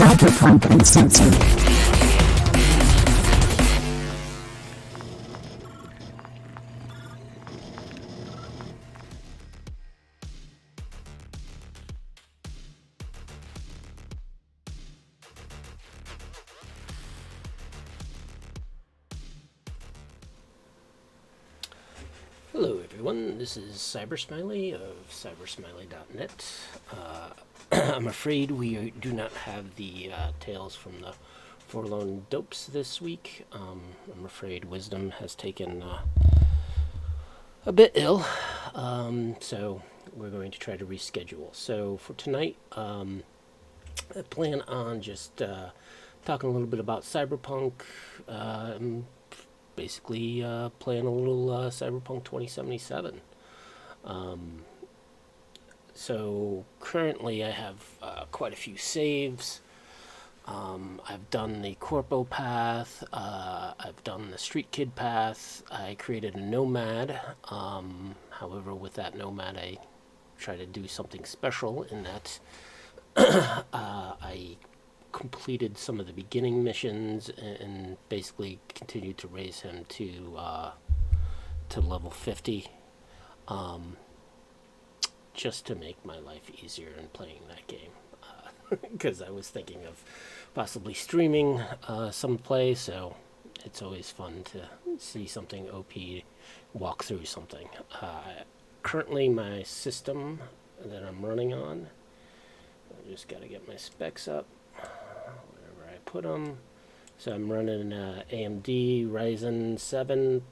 Cyberpunk Uncensored. Hello everyone, this is Cybersmily of cybersmily.net. I'm afraid we do not have the Tales from the Forlorn Dopes this week. I'm afraid Wisdom has taken a bit ill, so we're going to try to reschedule. So for tonight, I plan on just talking a little bit about Cyberpunk, basically playing a little Cyberpunk 2077. So currently I have quite a few saves. I've done the Corpo path, I've done the Street Kid path, I created a Nomad. However, with that Nomad I try to do something special in that I completed some of the beginning missions and basically continued to raise him to level 50, just to make my life easier in playing that game, because I was thinking of possibly streaming some play, so it's always fun to see something OP walk through something. Currently my system that I'm running on, I just got to get my specs up wherever I put them. So I'm running AMD Ryzen 7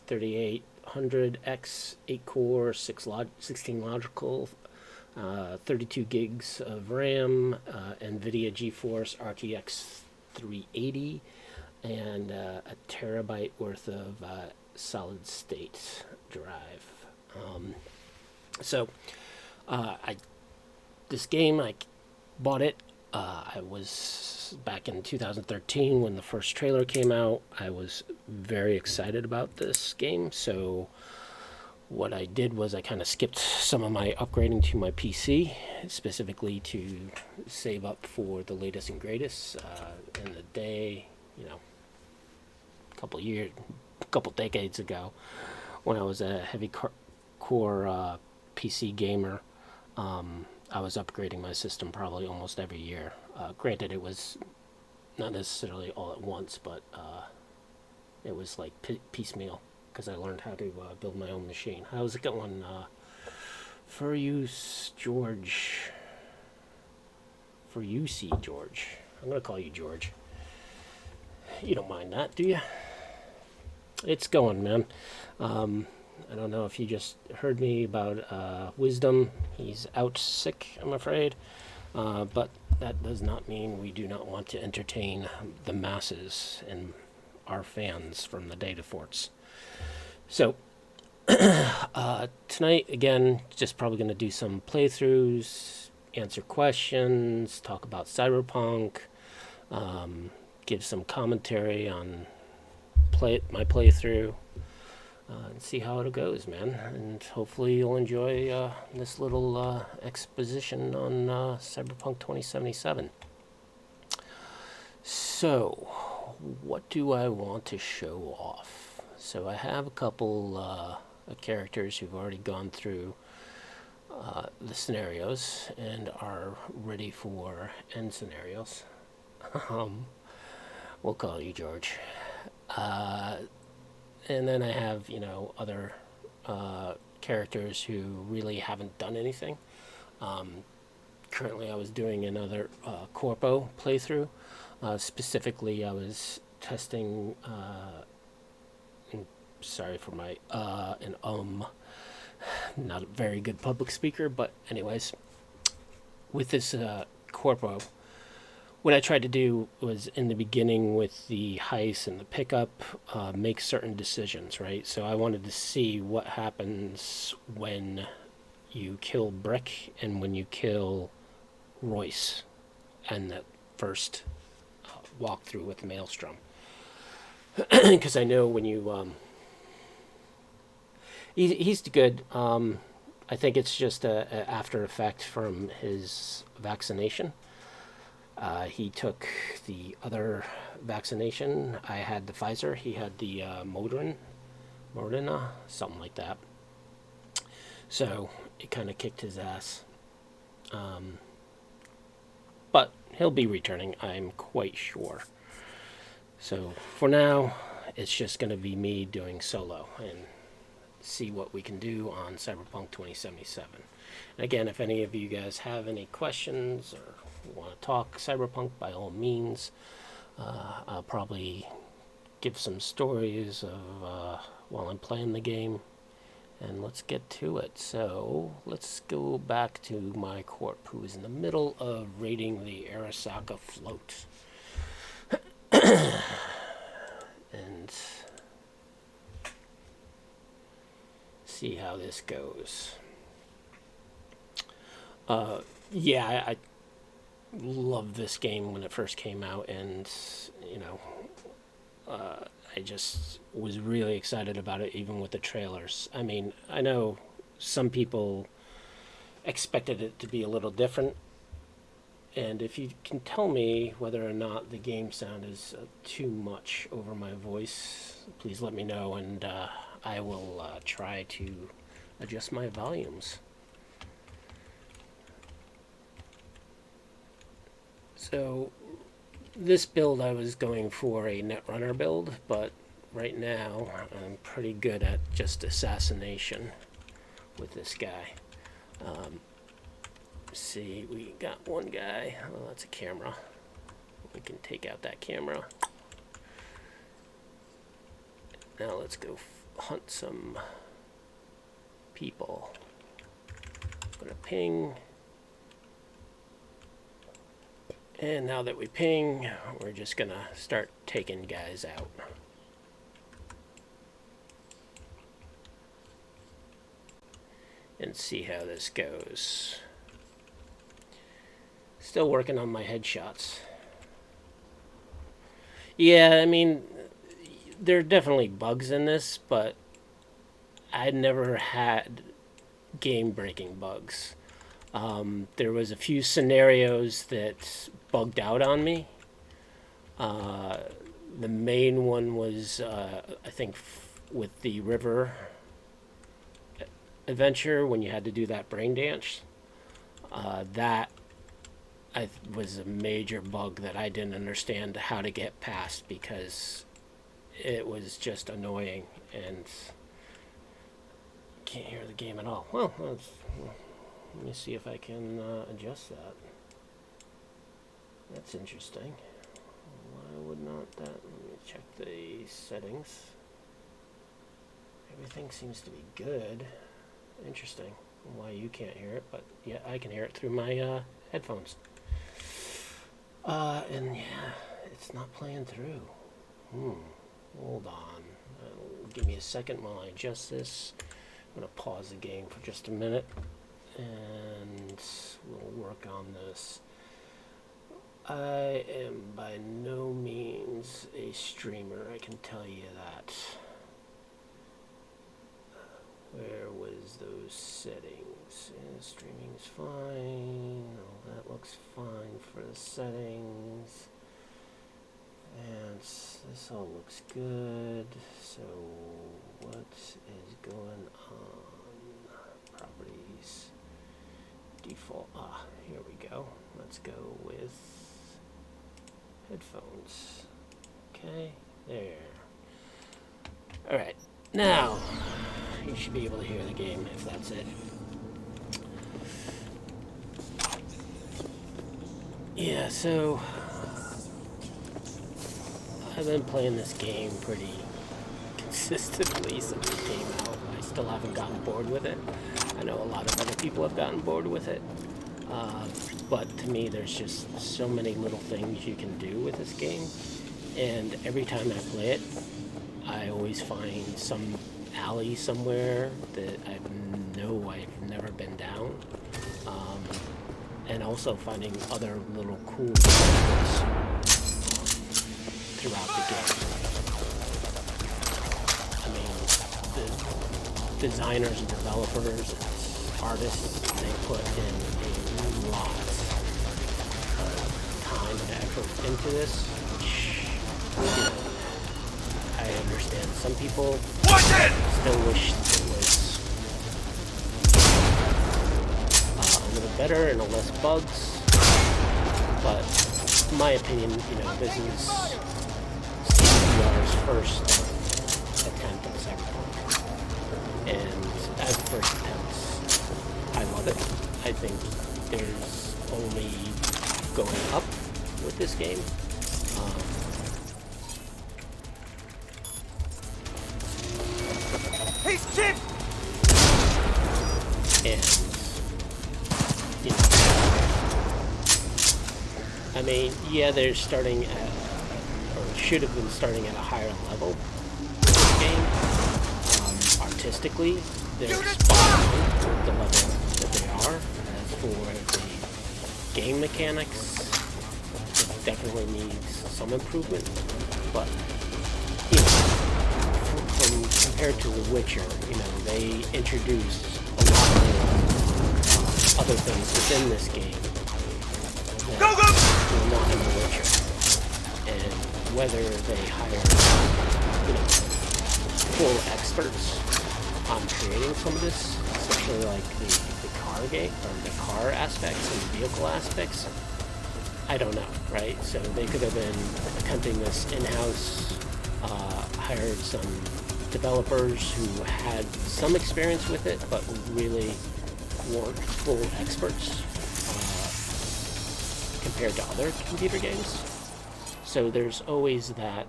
3800X 8 core 16 logical, 32 gigs of RAM, NVIDIA GeForce RTX 380, and a terabyte worth of solid state drive. This game, I bought it. I was back in 2013 when the first trailer came out. I was very excited about this game, so what I did was I kind of skipped some of my upgrading to my PC, specifically to save up for the latest and greatest. In the day, a couple decades ago, when I was a heavy core PC gamer, I was upgrading my system probably almost every year. Granted, it was not necessarily all at once, but it was like piecemeal, because I learned how to build my own machine. How's it going for you, George? For you, see, George. I'm going to call you George. You don't mind that, do you? It's going, man. I don't know if you just heard me about Wisdom. He's out sick, I'm afraid. But that does not mean we do not want to entertain the masses and our fans from the data forts. So, tonight, again, just probably going to do some playthroughs, answer questions, talk about Cyberpunk, give some commentary on my playthrough. And see how it goes, man. And hopefully you'll enjoy this little exposition on Cyberpunk 2077. So, what do I want to show off? So I have a couple characters who've already gone through the scenarios and are ready for end scenarios. We'll call you George. And then I have, other characters who really haven't done anything. Currently I was doing another Corpo playthrough. Specifically, I was testing, sorry for my, not a very good public speaker, but anyways, with this Corpo, what I tried to do was, in the beginning with the heist and the pickup, make certain decisions, right? So I wanted to see what happens when you kill Brick and when you kill Royce and that first walkthrough with Maelstrom. Because I know when you... he's good. I think it's just a after effect from his vaccination. He took the other vaccination. I had the Pfizer. He had the Moderna, something like that. So it kind of kicked his ass. But he'll be returning, I'm quite sure. So for now, it's just going to be me doing solo and see what we can do on Cyberpunk 2077. And again, if any of you guys have any questions or want to talk Cyberpunk, by all means, I'll probably give some stories of while I'm playing the game. And let's get to it. So let's go back to my corp, who is in the middle of raiding the Arasaka float. And see how this goes. Yeah, I loved this game when it first came out, and I just was really excited about it, even with the trailers. I mean, I know some people expected it to be a little different, and if you can tell me whether or not the game sound is too much over my voice, please let me know, and I will try to adjust my volumes. So this build, I was going for a Netrunner build, but right now I'm pretty good at just assassination with this guy. See, we got one guy. Oh, that's a camera. We can take out that camera. Now let's go hunt some people. I'm gonna ping. And now that we ping, we're just gonna start taking guys out. And see how this goes. Still working on my headshots. Yeah, I mean, there are definitely bugs in this, but I never had game-breaking bugs. There was a few scenarios that bugged out on me. The main one was, I think, with the river adventure when you had to do that brain dance. That was a major bug that I didn't understand how to get past, because it was just annoying and can't hear the game at all. Well, let me see if I can adjust that. That's interesting. Why would not that? Let me check the settings. Everything seems to be good. Interesting. Why you can't hear it, but yeah, I can hear it through my headphones. And yeah, it's not playing through. Hold on. Give me a second while I adjust this. I'm going to pause the game for just a minute, and we'll work on this. I am by no means a streamer, I can tell you that. Where was those settings? Yeah, streaming's fine. Oh, that looks fine for the settings. And this all looks good. So what is going on? Properties. Default. Here we go. Let's go with headphones. Okay, there. Alright, now you should be able to hear the game if that's it. Yeah, so I've been playing this game pretty consistently since it came out. I still haven't gotten bored with it. I know a lot of other people have gotten bored with it. But to me, there's just so many little things you can do with this game. And every time I play it, I always find some alley somewhere that I've never been down. And also finding other little cool things throughout the game. I mean, the designers and developers and artists, they put in a lot of time time and effort into this, which, you know, I understand some people still wish it was a little better and less bugs, but in my opinion, you know, this is CDPR's first attempt at Cyberpunk, and as a first attempt, I love it. I think there's only going up with this game. He's chipped! And, you know, I mean, yeah, they're starting at, or should have been starting at a higher level with this game. Artistically, they're spot on with the level that they are. As for the game mechanics, it definitely needs some improvement, but, you know, from compared to The Witcher, you know, they introduced a lot more other things within this game that were not in The Witcher. And whether they hire, you know, full experts on creating some of this, especially like the car game or the car aspects and the vehicle aspects, I don't know, right? So they could have been attempting this in-house, hired some developers who had some experience with it, but really weren't full experts compared to other computer games. So there's always that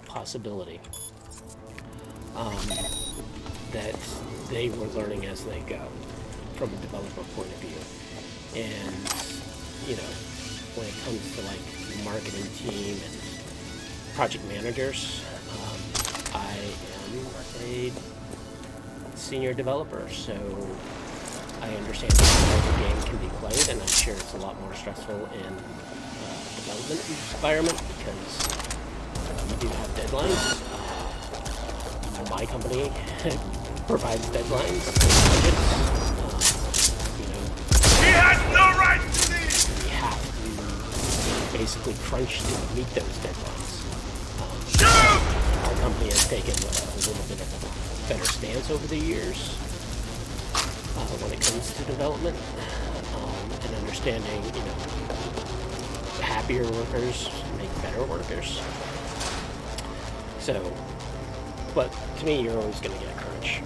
possibility that they were learning as they go from a developer point of view. And, you know, when it comes to like the marketing team and project managers, I am a senior developer, so I understand how the game can be played, and I'm sure it's a lot more stressful in development environment because you do have deadlines. My company provides deadlines, budgets. You know, He has no right to these! we have to basically crunch to meet those deadlines. Our company has taken a little bit of a better stance over the years when it comes to development and understanding, you know, happier workers make better workers. So, but to me, you're always going to get a crunch,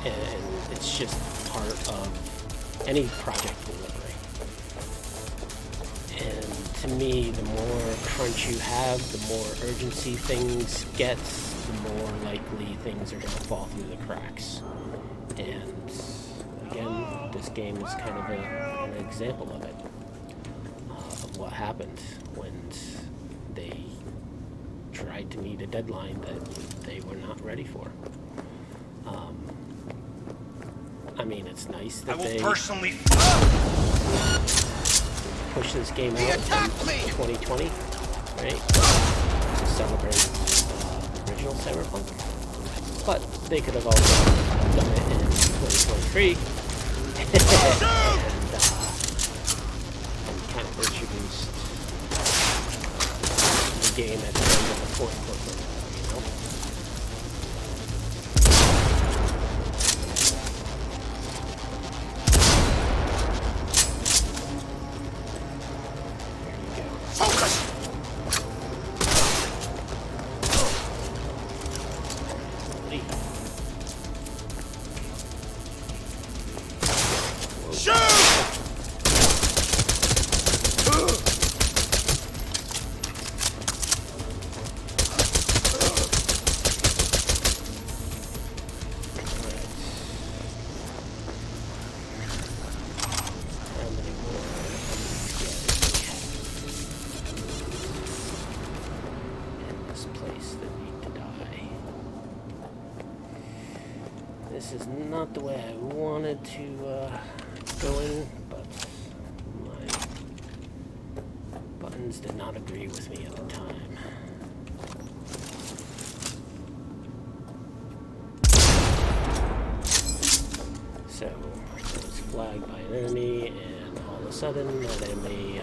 and it's just part of any project delivery. And to me, the more crunch you have, the more urgency things get, the more likely things are going to fall through the cracks. And again, this game is kind of an example of it, of what happened when they tried to meet a deadline that they were not ready for. I mean, it's nice that they personally push this game out in 2020, right? To celebrate the original Cyberpunk. But they could have also done it in 2023 and kind of introduced the game at the end of the fourth quarter, you know? This is not the way I wanted to go in, but my buttons did not agree with me at the time. So, I was flagged by an enemy, and all of a sudden that I may hit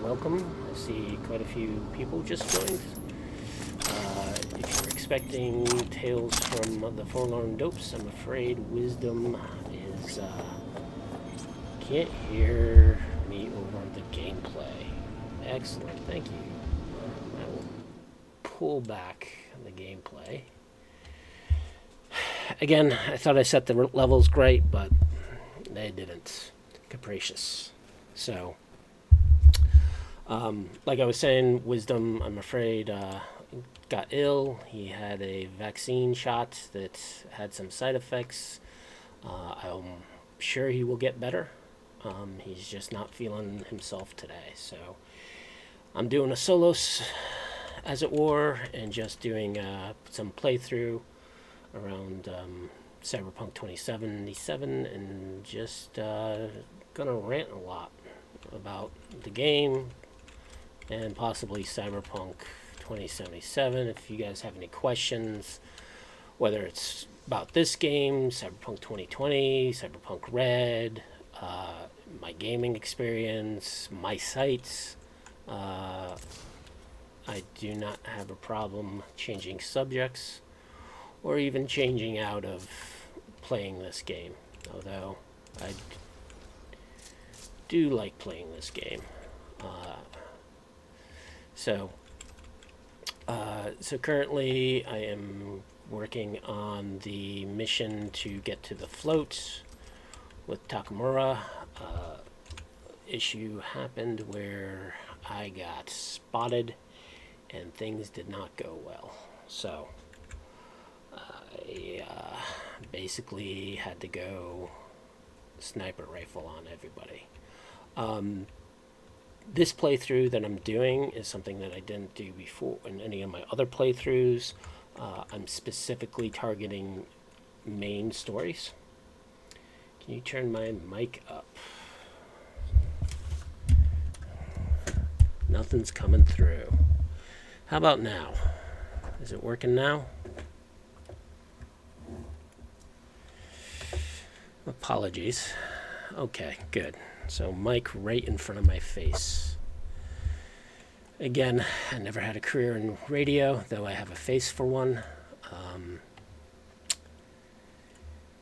a welcome. I see quite a few people just joined. If you're expecting tales from the Forlorn Dopes, I'm afraid Wisdom is can't hear me over the gameplay. Excellent, thank you. I will pull back the gameplay. Again, I thought I set the levels great, but they didn't. Capricious. So, like I was saying, Wisdom, I'm afraid, got ill. He had a vaccine shot that had some side effects. I'm sure he will get better. He's just not feeling himself today. So I'm doing a solo, as it were, and just doing some playthrough around Cyberpunk 2077, and just gonna rant a lot about the game and possibly Cyberpunk 2077. If you guys have any questions, whether it's about this game, Cyberpunk 2020, Cyberpunk Red, my gaming experience, my sites, I do not have a problem changing subjects or even changing out of playing this game, although I do like playing this game. So currently I am working on the mission to get to the float with Takamura. Issue happened where I got spotted and things did not go well. So I basically had to go sniper rifle on everybody. This playthrough that I'm doing is something that I didn't do before in any of my other playthroughs. I'm specifically targeting main stories. Can you turn my mic up? Nothing's coming through. How about now? Is it working now? Apologies. Okay, good. So mic right in front of my face. Again, I never had a career in radio, though I have a face for one.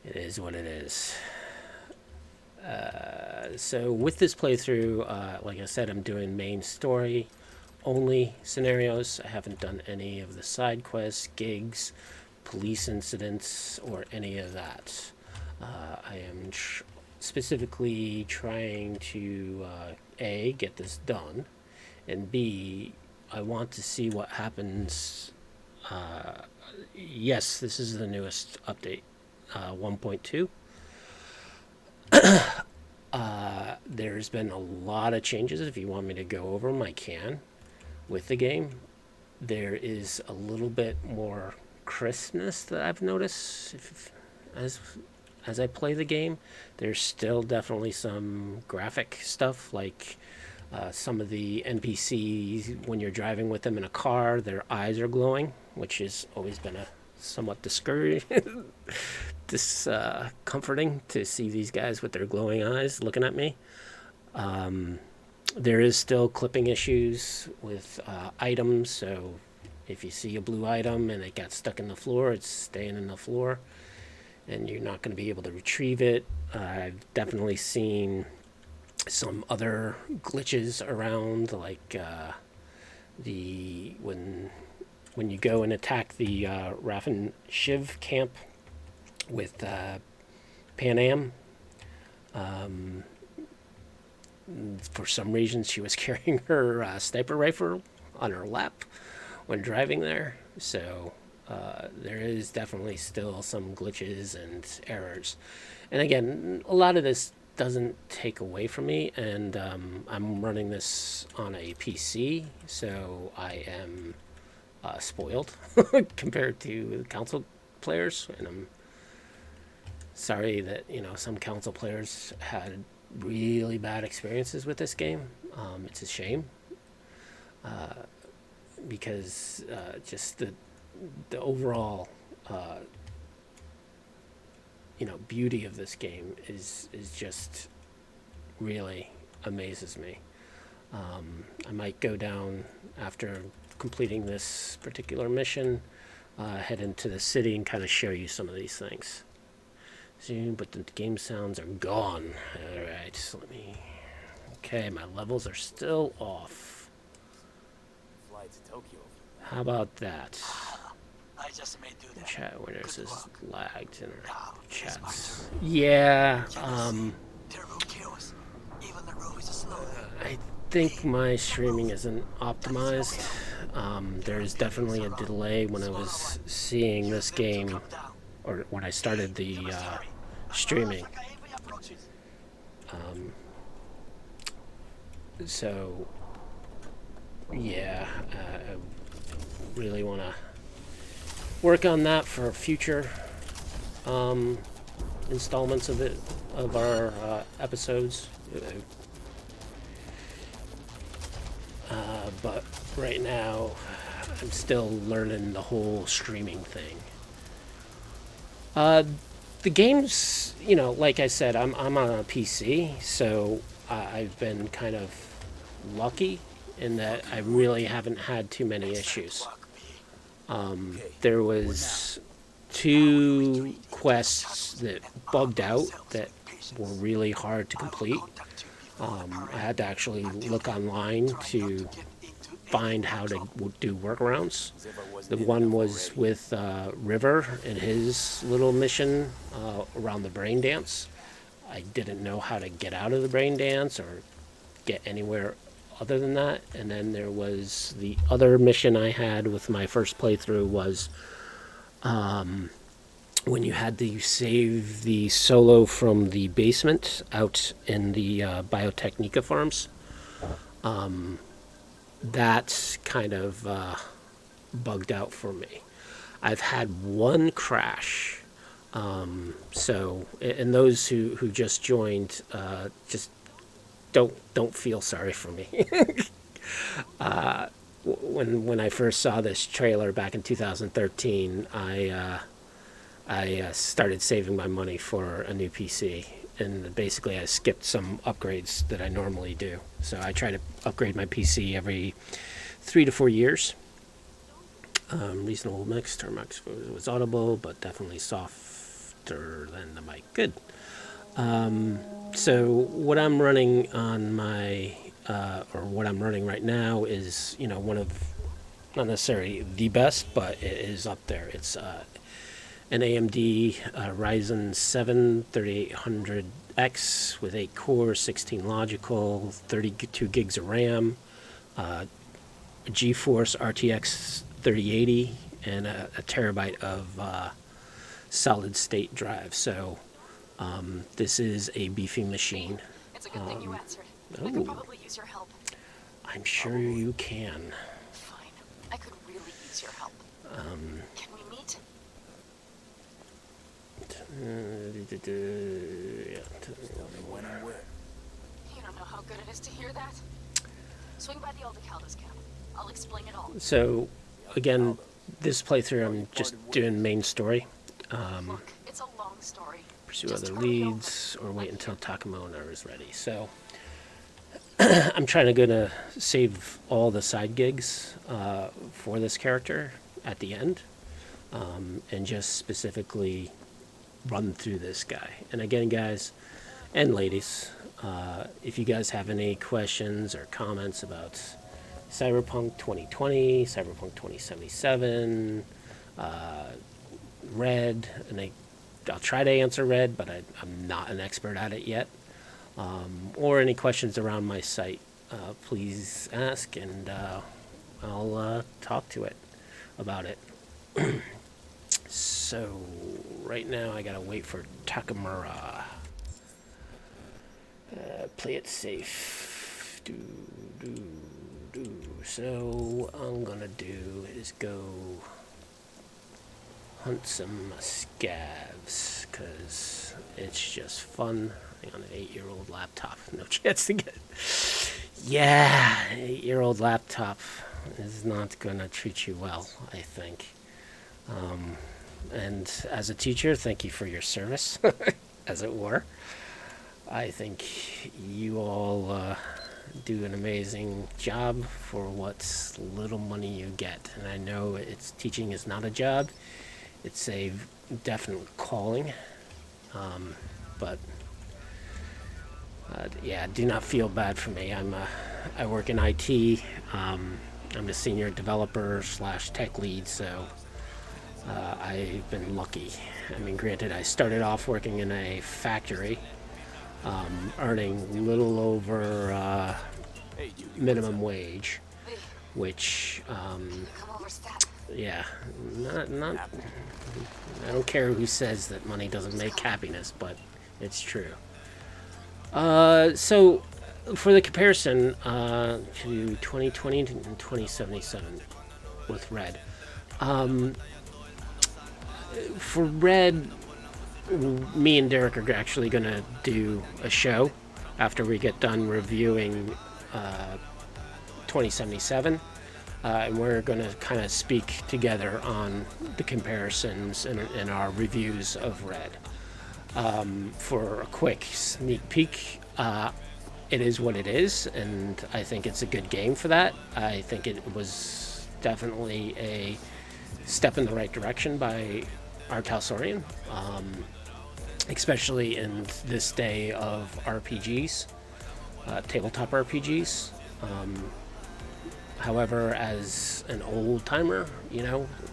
It is what it is. So with this playthrough, like I said, I'm doing main story only scenarios. I haven't done any of the side quests, gigs, police incidents, or any of that. I am specifically trying to A, get this done, and B, I want to see what happens. Yes, this is the newest update, 1.2. There's been a lot of changes. If you want me to go over them, I can. With the game, there is a little bit more crispness that I've noticed as I play the game. There's still definitely some graphic stuff, like some of the NPCs, when you're driving with them in a car, their eyes are glowing, which has always been a somewhat discouraging, discomforting to see these guys with their glowing eyes looking at me. There is still clipping issues with items, so if you see a blue item and it got stuck in the floor, it's staying in the floor, and you're not going to be able to retrieve it. I've definitely seen some other glitches around, like when you go and attack the Raffen Shiv camp with Pan Am. For some reason, she was carrying her sniper rifle on her lap when driving there. So there is definitely still some glitches and errors. And again, a lot of this doesn't take away from me, and I'm running this on a PC, so I am spoiled compared to console players, and I'm sorry that some console players had really bad experiences with this game. It's a shame because just the overall beauty of this game is just really amazes me. I might go down after completing this particular mission, head into the city and kind of show you some of these things. Soon, but the game sounds are gone. Alright, so let me... Okay, my levels are still off. Fly to Tokyo. How about that? I just may do that. Chat winners is lagged in our Now, chats. Yeah, terrible chaos. Even the road is slow. I think my streaming isn't optimized. There's definitely a delay when I was seeing this game, or when I started the streaming. So, yeah, I really want to work on that for future installments of our episodes. But right now, I'm still learning the whole streaming thing. The games, like I said, I'm on a PC, so I've been kind of lucky in that I really haven't had too many issues. There was 2 quests that bugged out that were really hard to complete. I had to actually look online to find how to do workarounds. The one was with River and his little mission around the brain dance. I didn't know how to get out of the brain dance or get anywhere other than that. And then there was the other mission I had with my first playthrough was when you had to save the solo from the basement out in the Biotechnica farms. That kind of bugged out for me. I've had 1 crash. So, and those who just joined, just don't feel sorry for me. When I first saw this trailer back in 2013, I started saving my money for a new PC, and basically I skipped some upgrades that I normally do. So I try to upgrade my PC every 3 to 4 years. Reasonable mix, turn max was audible, but definitely softer than the mic. Good. So what I'm running on my, or what I'm running right now is, one of, not necessarily the best, but it is up there. It's an AMD Ryzen 7 3800X with 8 cores, 16 logical, 32 gigs of RAM, GeForce RTX 3080, and a terabyte of solid state drive. So this is a beefy machine. It's a good thing you answered. I could probably use your help. I'm sure you can. Fine. I could really use your help. Can we meet? When and where? You don't know how good it is to hear that. Swing by the old Caldas camp. I'll explain it all. So, again, this playthrough I'm just doing main story. Look, it's a long story. Pursue Just other hurry leads, or wait until Takamona is ready. So, I'm trying to save all the side gigs for this character at the end, and just specifically run through this guy. And again, guys and ladies, if you guys have any questions or comments about Cyberpunk 2020, Cyberpunk 2077, Red, and I'll try to answer Red, but I'm not an expert at it yet, or any questions around my site, please ask, and I'll talk to it about it. So, right now I gotta wait for Takamura. Play it safe. So, what I'm gonna do is go hunt some scavs, because it's just fun on an 8-year-old laptop. No chance to get... Yeah, 8-year-old laptop is not gonna treat you well, I think. And as a teacher, thank you for your service, as it were. I think you all do an amazing job for what's little money you get. And I know it's teaching is not a job; it's a definite calling. But yeah, do not feel bad for me. I work in IT. I'm a senior developer slash tech lead, so I've been lucky. I mean, granted, I started off working in a factory, earning a little over minimum wage, which, Come over, stat. yeah, not. I don't care who says that money doesn't make happiness, but it's true. So, for the comparison to 2020 and 2077 with Red, for Red, me and Derek are actually going to do a show after we get done reviewing 2077. And we're going to kind of speak together on the comparisons and our reviews of Red. For a quick sneak peek, it is what it is, and I think it's a good game for that. I think it was definitely a step in the right direction by our Talsorian, especially in this day of RPGs, tabletop RPGs. However, as an old timer,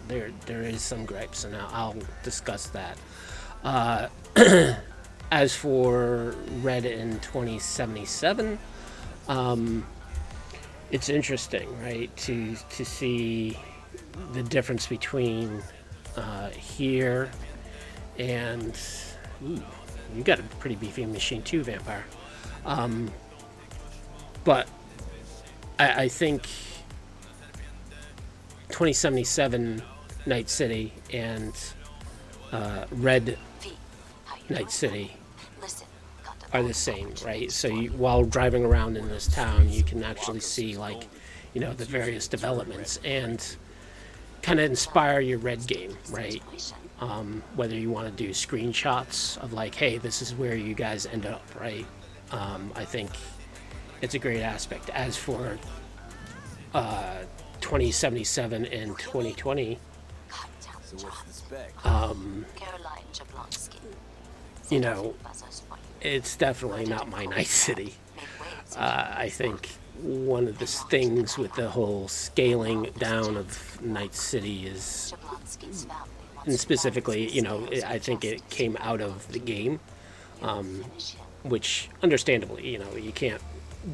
there is some gripes, and I'll discuss that. As for Red in 2077, it's interesting, right, to see the difference between here and you got a pretty beefy machine too, Vampire. But I think 2077 Night City and Red Night City are the same, right? So while driving around in this town, you can actually see, like, the various developments and kind of inspire your Red game, right? Whether you want to do screenshots of, like, hey, this is where you guys end up, right? I think it's a great aspect. As for 2077 and 2020, it's definitely not my Night City. I think one of the things with the whole scaling down of Night City is, and specifically, I think it came out of the game, which understandably, you can't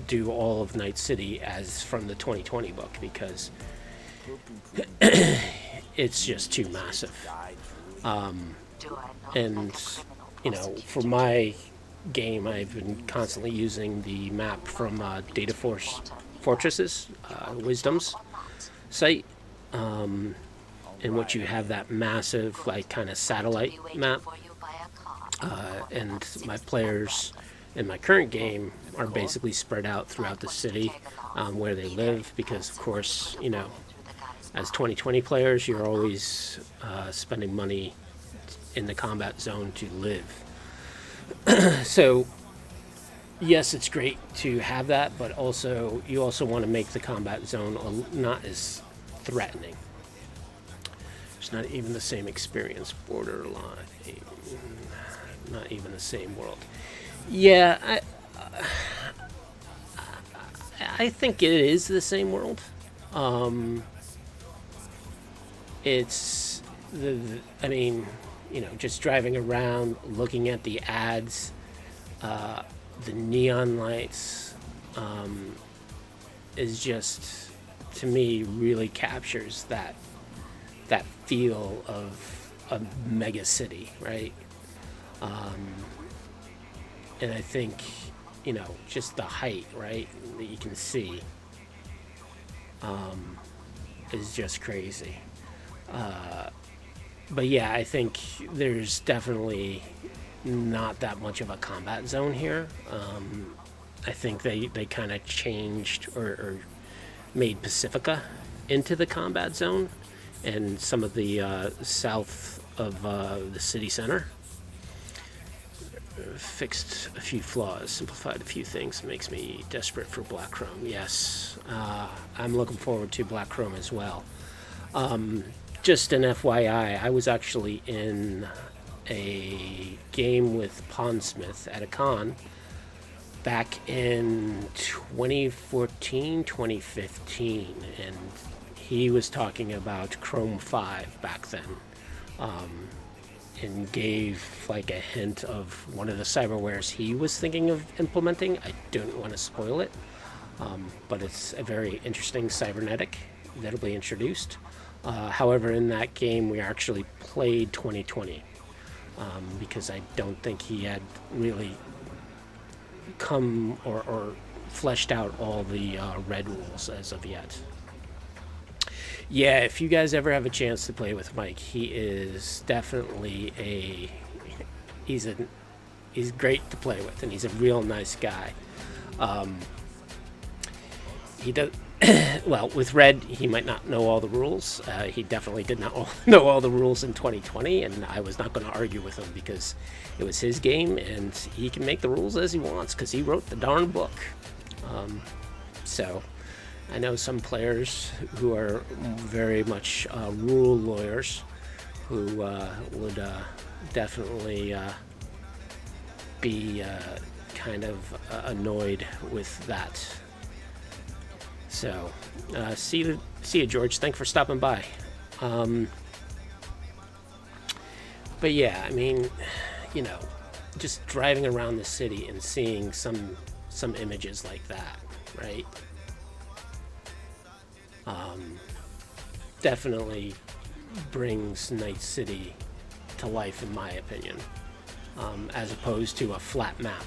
do all of Night City as from the 2020 book because it's just too massive. And for my game, I've been constantly using the map from Data Fortresses, Wisdom's site, in which you have that massive, like, kind of satellite map. And my players in my current game are basically spread out throughout the city where they live, because, of course, as 2020 players, you're always spending money in the combat zone to live. So, yes, it's great to have that, but also you also want to make the combat zone not as threatening. It's not even the same experience. Borderline, not even the same world. Yeah, I think it is the same world. It's just driving around, looking at the ads, the neon lights, is just, to me, really captures that feel of a mega city, right? And I think, just the height, right, that you can see, is just crazy. But yeah, I think there's definitely not that much of a combat zone here. I think they kind of changed or made Pacifica into the combat zone and some of the south of the city center. fixed a few flaws, simplified a few things, makes me desperate for Black Chrome. Yes, I'm looking forward to Black Chrome as well. Just an FYI, I was actually in a game with Pondsmith at a con back in 2014, 2015, and he was talking about Chrome 5 back then, and gave like a hint of one of the cyberwares he was thinking of implementing. I don't want to spoil it, but it's a very interesting cybernetic that'll be introduced. However, in that game, we actually played 2020 because I don't think he had really come or fleshed out all the red rules as of yet. Yeah, if you guys ever have a chance to play with Mike, he is definitely he's great to play with, and he's a real nice guy. He does well with Red. He might not know all the rules. He definitely did not know all the rules in 2020, and I was not going to argue with him because it was his game, and he can make the rules as he wants because he wrote the darn book. So I know some players who are very much rule lawyers who would definitely be kind of annoyed with that. So, see you, George. Thanks for stopping by. But yeah, I mean, you know, just driving around the city and seeing some images like that, right? Definitely brings Night City to life, in my opinion, as opposed to a flat map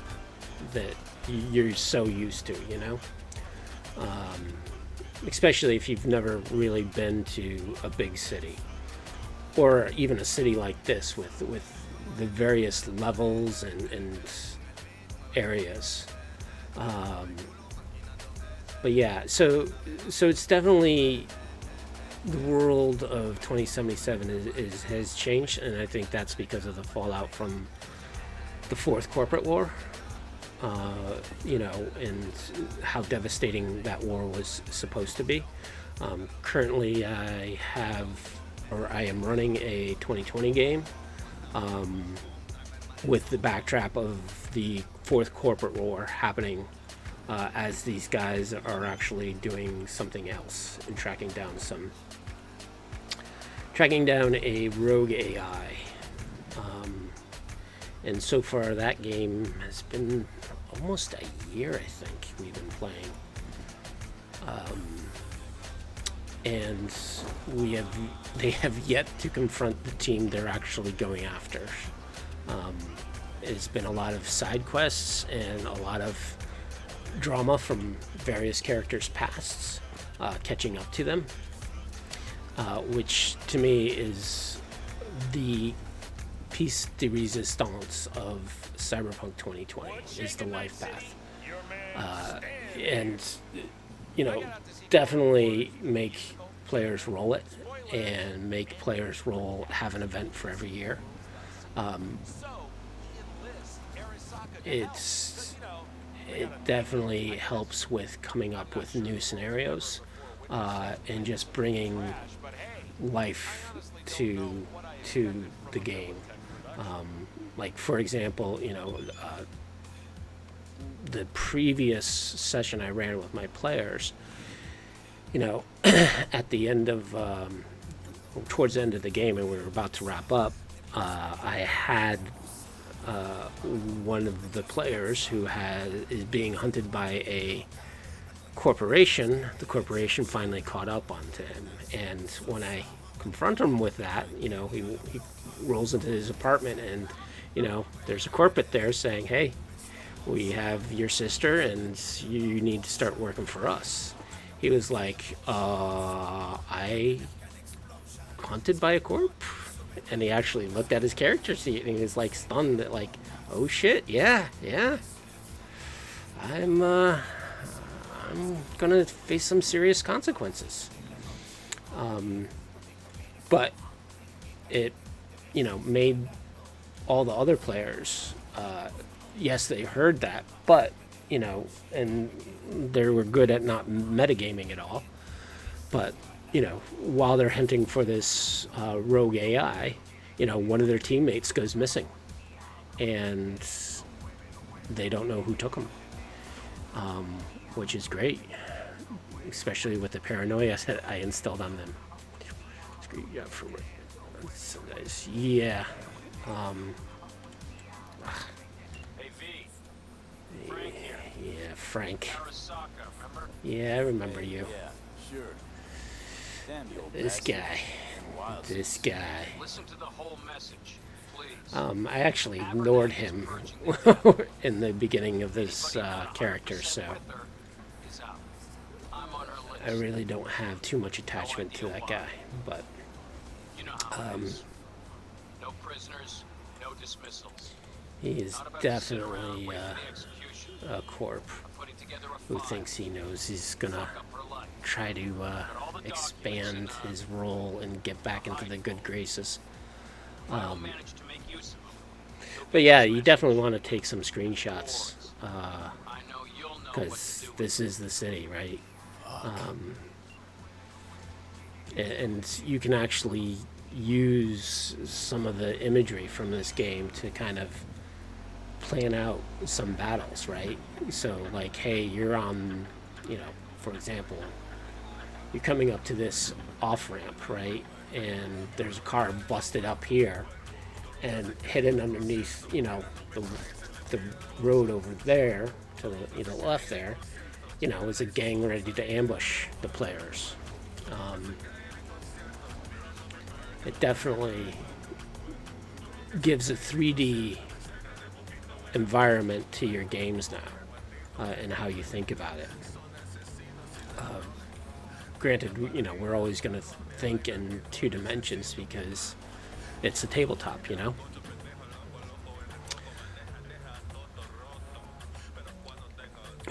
that you're so used to, you know? Especially if you've never really been to a big city, or even a city like this with the various levels and areas. But yeah, so it's definitely the world of 2077 has changed, and I think that's because of the fallout from the fourth corporate war. You know, and how devastating that war was supposed to be. Currently, I am running a 2020 game with the backdrop of the fourth corporate war happening as these guys are actually doing something else and tracking down a rogue AI. And so far, that game has been almost a year, I think, we've been playing. And they have yet to confront the team they're actually going after. It's been a lot of side quests and a lot of drama from various characters' pasts, catching up to them, which to me is the piece de resistance of Cyberpunk 2020 is the life path. And, you know, definitely make players roll it and make players have an event for every year. It definitely helps with coming up with new scenarios and just bringing life to the game. Like, for example, you know, the previous session I ran with my players, you know, at the end of, towards the end of the game, and we were about to wrap up, I had one of the players who is being hunted by a corporation. The corporation finally caught up onto him, and when I confront him with that, you know, he rolls into his apartment, and you know, there's a corporate there saying, hey, we have your sister and you need to start working for us. He was like, I hunted by a corp? And he actually looked at his character sheet and he was like stunned at like, oh shit, yeah. I'm gonna face some serious consequences. But it, you know, made all the other players yes, they heard that, but, you know, and they were good at not metagaming at all. But, you know, while they're hunting for this rogue AI, you know, one of their teammates goes missing. And they don't know who took him, which is great, especially with the paranoia that I instilled on them. Yeah, for so nice. Yeah. Hey, V. Yeah, Frank. Arasaka, remember? Yeah, I remember you. Yeah, sure. Damn you old This bastard. guy. Wild. This guy. Listen to the whole message, please. I actually ignored him in the beginning of this character, so Is out. I'm on her list. I really don't have too much attachment to that guy. But You know how it is. No prisoners, no dismissals. he is Not about to sit around definitely waiting for the execution. a corp Putting together a who file. thinks he knows he's gonna Lock up her life. try to expand his role and get back into the good graces. I'll manage to make use of them. But yeah, you definitely want to take some screenshots I know you'll know what because to do. this is the city, right? And you can actually use some of the imagery from this game to kind of plan out some battles, right? So like, hey, you're on, you know, for example, you're coming up to this off ramp, right? And there's a car busted up here, and hidden underneath, you know, the road over there to the, you know, left there, you know, is a gang ready to ambush the players. It definitely gives a 3D environment to your games now, and how you think about it. Granted, you know, we're always going to think in 2 dimensions because it's a tabletop, you know?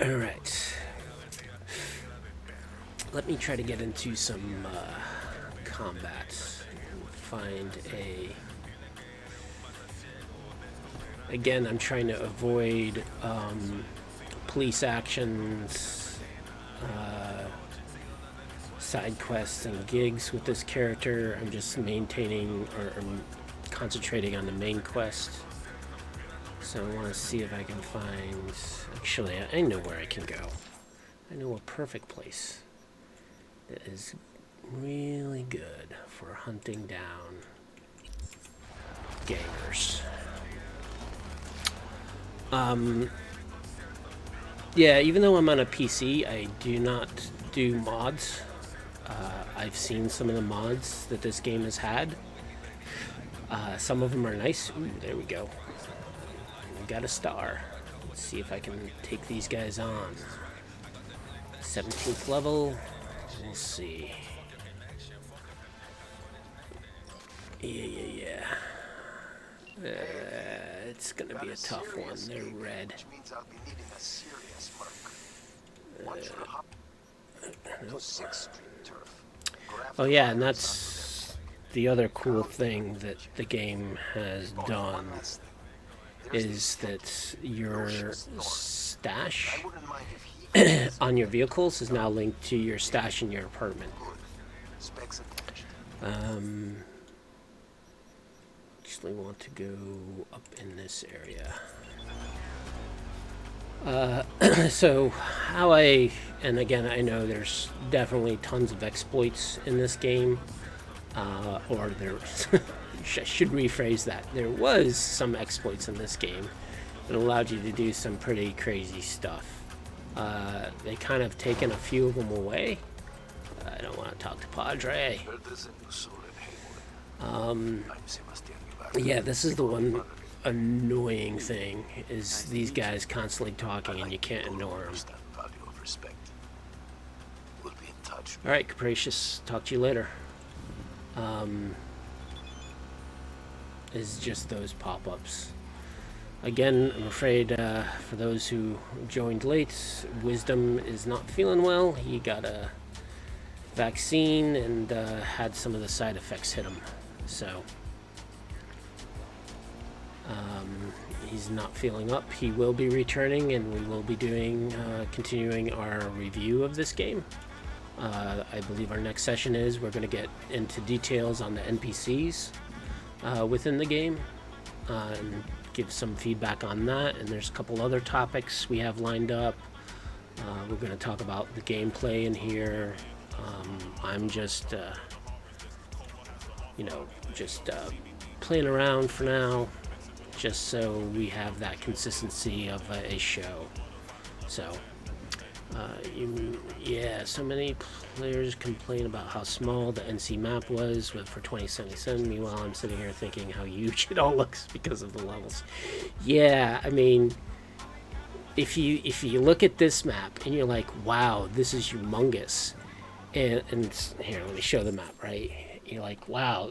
All right. Let me try to get into some combat. Find a... Again, I'm trying to avoid police actions, side quests and gigs with this character. I'm just maintaining or concentrating on the main quest. So I want to see if I can find... Actually, I know where I can go. I know a perfect place that is really good for hunting down gangers. Yeah, even though I'm on a PC, I do not do mods. I've seen some of the mods that this game has had. Some of them are nice. Ooh, there we go. We got a star. Let's see if I can take these guys on. 17th level. We'll see. Yeah. It's gonna be a tough one. They're red. Which means I'll be needing a serious mark. Want you to hop to 6th Street turf. Grab Oh the yeah, and fire that's the other cool thing that the game has done is that your stash I wouldn't mind if he on your vehicles is now linked to your stash in your apartment. specs attached. Actually want to go up in this area. So how and again, I know there's definitely tons of exploits in this game, or there, I should rephrase that. There was some exploits in this game that allowed you to do some pretty crazy stuff. They kind of taken a few of them away. I don't want to talk to Padre. Yeah, this is the one annoying thing, is these guys constantly talking and you can't ignore them. We'll be in touch. Alright, Capricious, talk to you later. Is just those pop-ups. Again, I'm afraid for those who joined late, Wisdom is not feeling well. He got a vaccine and had some of the side effects hit him. So, he's not feeling up, he will be returning, and we will be doing continuing our review of this game. I believe our next session is we're going to get into details on the NPCs within the game and give some feedback on that. And there's a couple other topics we have lined up. We're going to talk about the gameplay in here. I'm just, playing around for now, just so we have that consistency of a show. So, so many players complain about how small the NC map was for 2077. Meanwhile, I'm sitting here thinking how huge it all looks because of the levels. Yeah, I mean, if you look at this map and you're like, wow, this is humongous, and here, let me show the map, right? You're like, wow,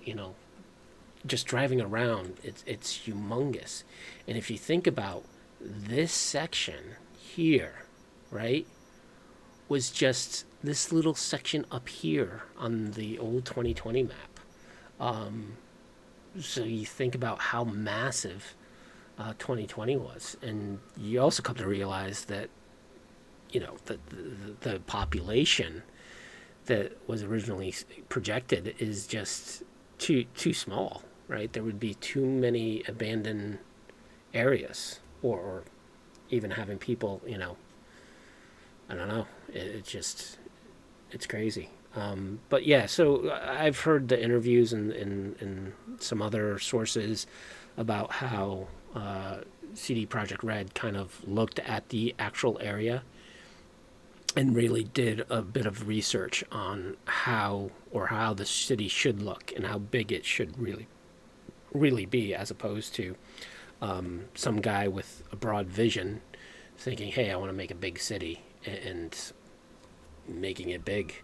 just driving around, it's humongous. And if you think about this section here, right, was just this little section up here on the old 2020 map. So you think about how massive 2020 was, and you also come to realize that the population that was originally projected is just too small, right? There would be too many abandoned areas, or even having people, I don't know. It's crazy. But yeah, so I've heard the interviews and some other sources about how CD Projekt Red kind of looked at the actual area and really did a bit of research on how the city should look and how big it should really be, as opposed to some guy with a broad vision thinking, hey, I want to make a big city and making it big.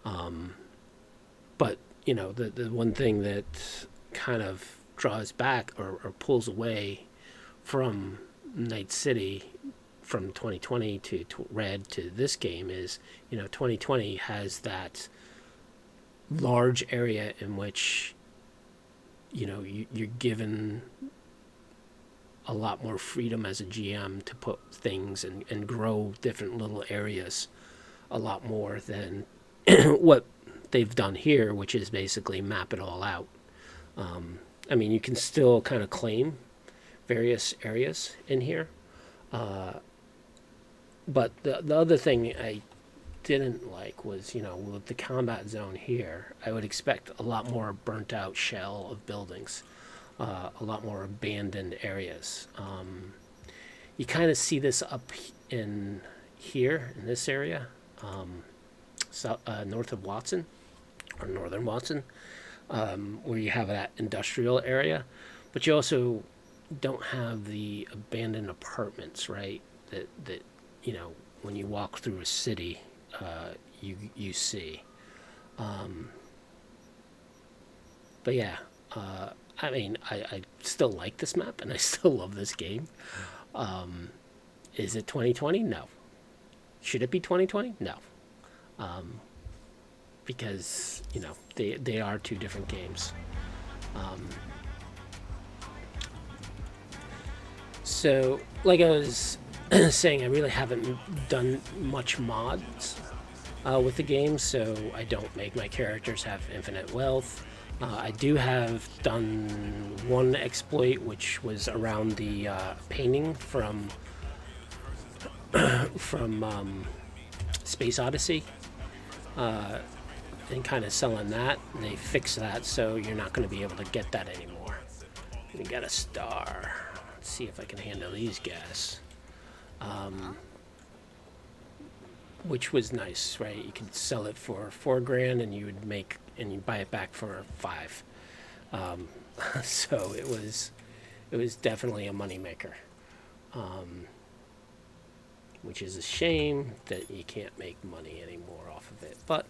But the one thing that kind of draws back or pulls away from Night City from 2020 to Red to this game is 2020 has that large area in which you're given a lot more freedom as a GM to put things and grow different little areas a lot more than what they've done here, which is basically map it all out. I mean, you can still kind of claim various areas in here, but the other thing I didn't like was, with the combat zone here, I would expect a lot more burnt out shell of buildings, a lot more abandoned areas. You kind of see this up in here, in this area, north of Watson, or northern Watson, where you have that industrial area, but you also don't have the abandoned apartments, right? That when you walk through a city, you see. But yeah, I mean, I still like this map and I still love this game. Is it 2020? No. Should it be 2020? No. Because they are two different games. So, like I was saying, I really haven't done much mods with the game, so I don't make my characters have infinite wealth. I do have done one exploit, which was around the painting from Space Odyssey, and kind of selling that. And they fixed that, so you're not going to be able to get that anymore. We got a star. Let's see if I can handle these guys. Which was nice, right? You could sell it for $4,000 and you'd buy it back for $5,000. So it was definitely a moneymaker. Which is a shame that you can't make money anymore off of it. But,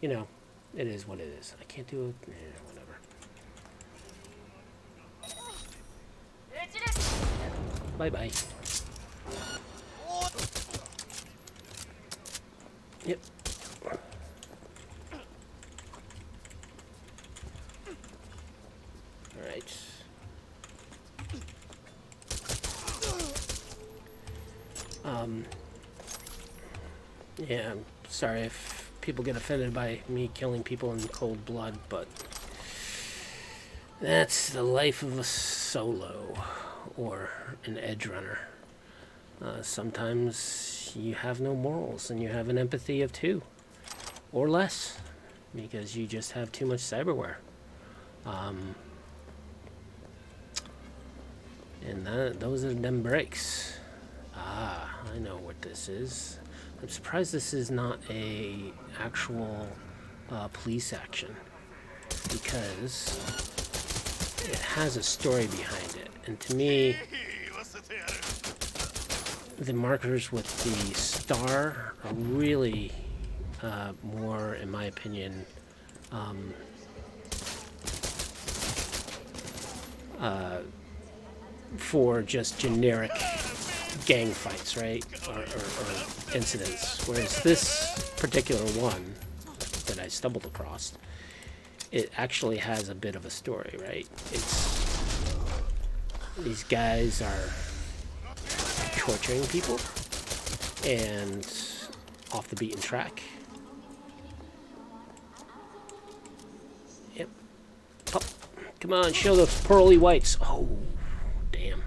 it is what it is. I can't do it. Whatever. Bye-bye. Yep. Alright. Yeah, I'm sorry if people get offended by me killing people in cold blood, but that's the life of a solo or an edge runner. Sometimes you have no morals and you have an empathy of 2 or less because you just have too much cyberware. And those are them breaks. Ah, I know what this is. I'm surprised this is not a actual police action because it has a story behind it. And to me, the markers with the star are really more, in my opinion, for just generic gang fights, right? Or incidents. Whereas this particular one that I stumbled across, it actually has a bit of a story, right? These guys are torturing people and off the beaten track. Yep. Pop. Come on, show those pearly whites. Oh, damn.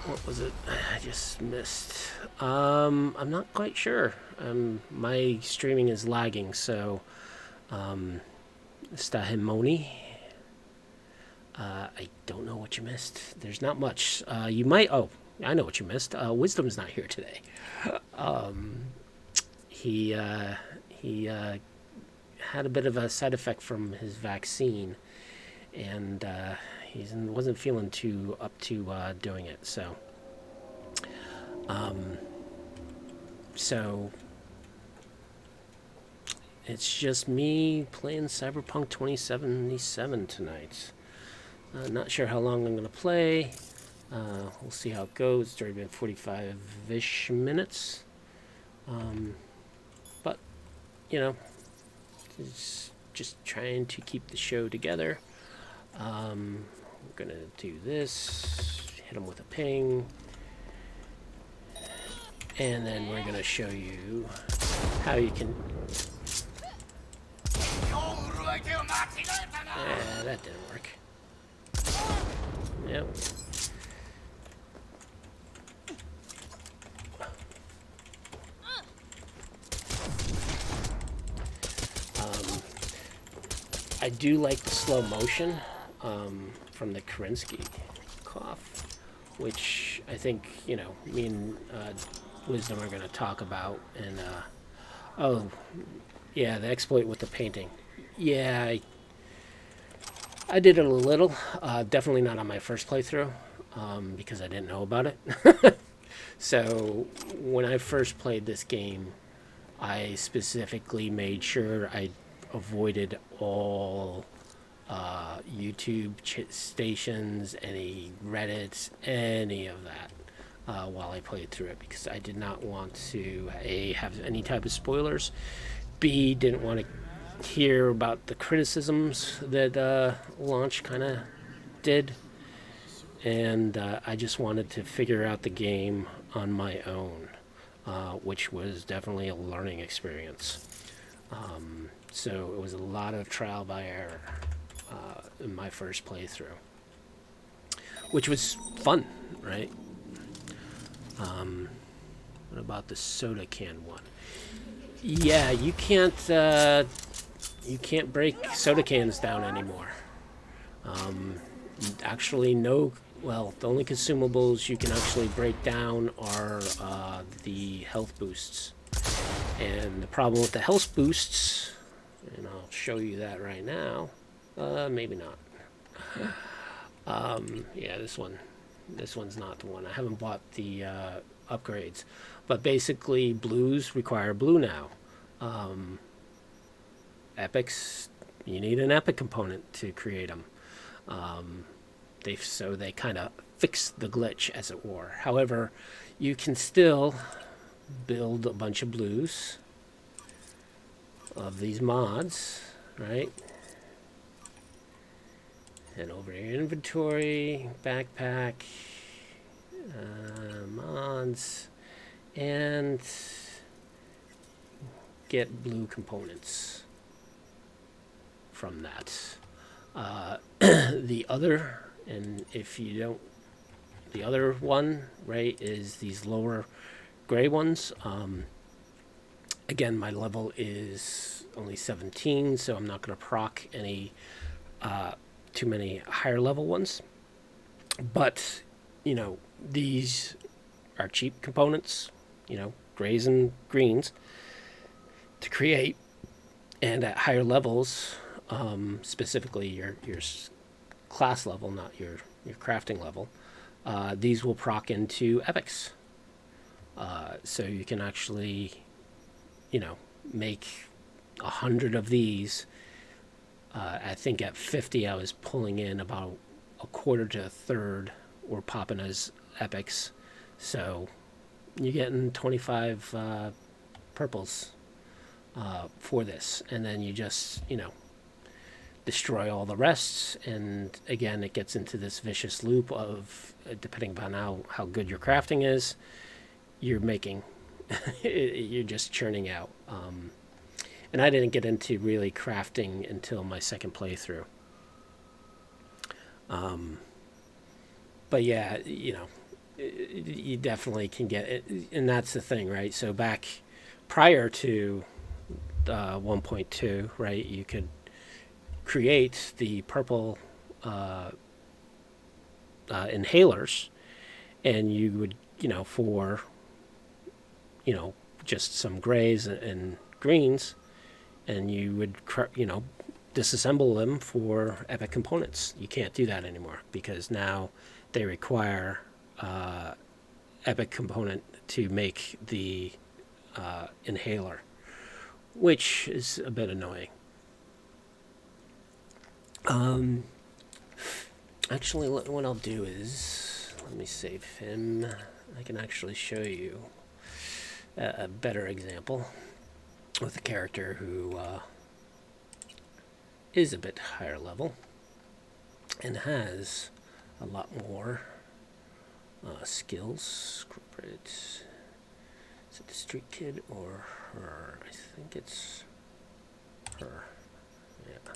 What was it? I just missed. I'm not quite sure. My streaming is lagging, so Stahimoni. I don't know what you missed. There's not much. You might. Oh, I know what you missed. Wisdom's not here today. He had a bit of a side effect from his vaccine, and he wasn't feeling too up to doing it. So it's just me playing Cyberpunk 2077 tonight. Not sure how long I'm going to play. We'll see how it goes. It's already been 45-ish minutes. But, you know, it's just trying to keep the show together. We're going to do this. Hit him with a ping. And then we're going to show you how you can... that didn't work. Yep. I do like the slow motion from the Kerensky cough, which I think, you know, me and Wisdom are going to talk about. And, oh, yeah, the exploit with the painting. Yeah, I did it a little. Definitely not on my first playthrough because I didn't know about it. So when I first played this game, I specifically made sure I avoided all YouTube stations, any Reddits, any of that while I played through it, because I did not want to A, have any type of spoilers, B, didn't want to hear about the criticisms that launch kind of did, and I just wanted to figure out the game on my own, which was definitely a learning experience. So it was a lot of trial by error in my first playthrough, which was fun, right? What about the soda can one? Yeah, you can't break soda cans down anymore. Actually, no. Well, the only consumables you can actually break down are the health boosts. And the problem with the health boosts, and I'll show you that right now. Maybe not. Yeah, this one's not the one. I haven't bought the upgrades. But basically, blues require blue now. Epics, you need an epic component to create them. They kind of fixed the glitch, as it were. However, you can still build a bunch of blues of these mods, right? And over your inventory, backpack, and get blue components from that. The other, and if you don't, the other one, right, is these lower gray ones. Again, my level is only 17, so I'm not going to proc any too many higher level ones. But, these are cheap components, grays and greens to create. And at higher levels, specifically your class level, not your crafting level, these will proc into epics. So you can actually, make 100 of these. I think at 50, I was pulling in about a quarter to a third were popping as epics. So you're getting 25 purples for this. And then you just, destroy all the rest. And again, it gets into this vicious loop of, depending upon how good your crafting is, you're making, you're just churning out. And I didn't get into really crafting until my second playthrough. But yeah, you definitely can get it. And that's the thing, right? So back prior to 1.2, right, you could create the purple inhalers, and you would, for, just some grays and greens, and you would, disassemble them for epic components. You can't do that anymore because now they require epic component to make the inhaler, which is a bit annoying. Actually, what I'll do is, let me save him. I can actually show you a better example with a character who is a bit higher level and has a lot more skills. Corporate. Is it the street kid or her? I think it's her. Yeah.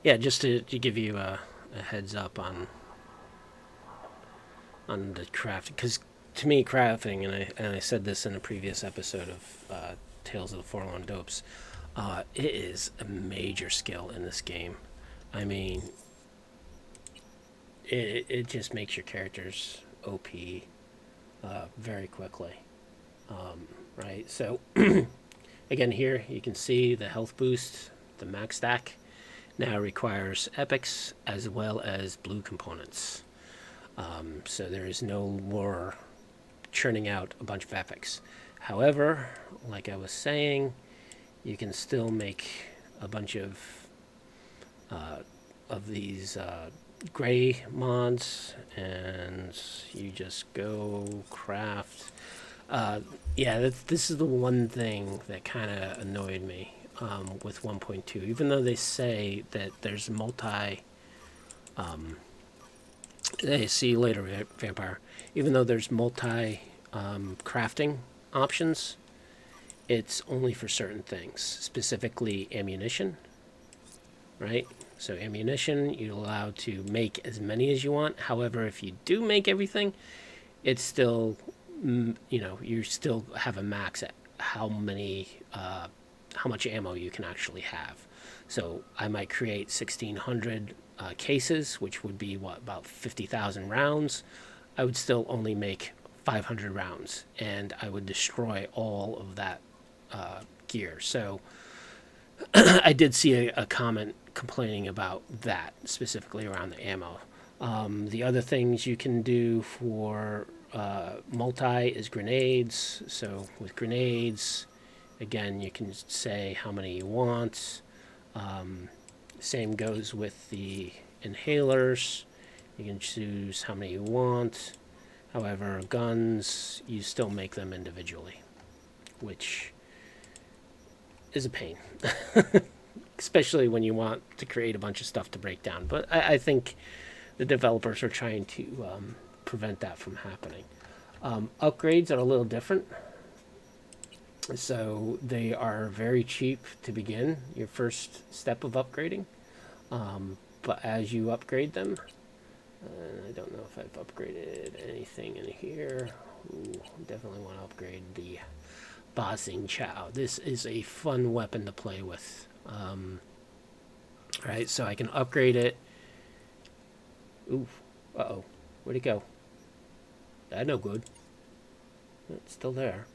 Yeah, just to give you a heads up on the crafting, because to me, crafting, and I said this in a previous episode of Tales of the Forlorn Dopes, it is a major skill in this game. I mean, it just makes your characters OP very quickly, right? So, again, here you can see the health boost, the max stack, now requires epics as well as blue components. So there is no more churning out a bunch of epics. However, like I was saying, you can still make a bunch of these gray mods, and you just go craft. Yeah, this is the one thing that kind of annoyed me with 1.2. Even though they say that there's multi... Hey, see you later, Vampire. Even though there's multi crafting options, it's only for certain things, specifically ammunition, right? So ammunition, you're allowed to make as many as you want. However, if you do make everything, it's still, you still have a max at how much ammo you can actually have. So I might create 1,600 cases, which would be about 50,000 rounds. I would still only make 500 rounds, and I would destroy all of that gear. So I did see a comment complaining about that, specifically around the ammo. The other things you can do for multi is grenades. So with grenades, again, you can say how many you want. Same goes with the inhalers. You can choose how many you want. However, guns, you still make them individually, which is a pain. Especially when you want to create a bunch of stuff to break down. But I think the developers are trying to prevent that from happening. Upgrades are a little different. So they are very cheap to begin, your first step of upgrading. But as you upgrade them, I don't know if I've upgraded anything in here. Ooh, definitely want to upgrade the Bossing Chow. This is a fun weapon to play with. Right, so I can upgrade it. Ooh, uh-oh. Where'd it go? That no good. It's still there.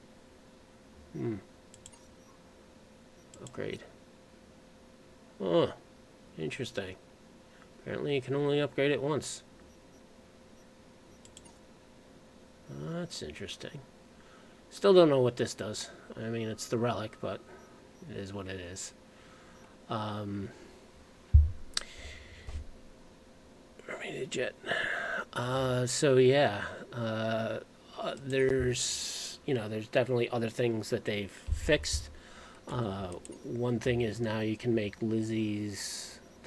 Upgrade. Oh, interesting. Apparently you can only upgrade it once. That's interesting. Still don't know what this does. I mean, it's the relic, but it is what it is. Armated jet. So yeah, there's definitely other things that they've fixed. One thing is now you can make the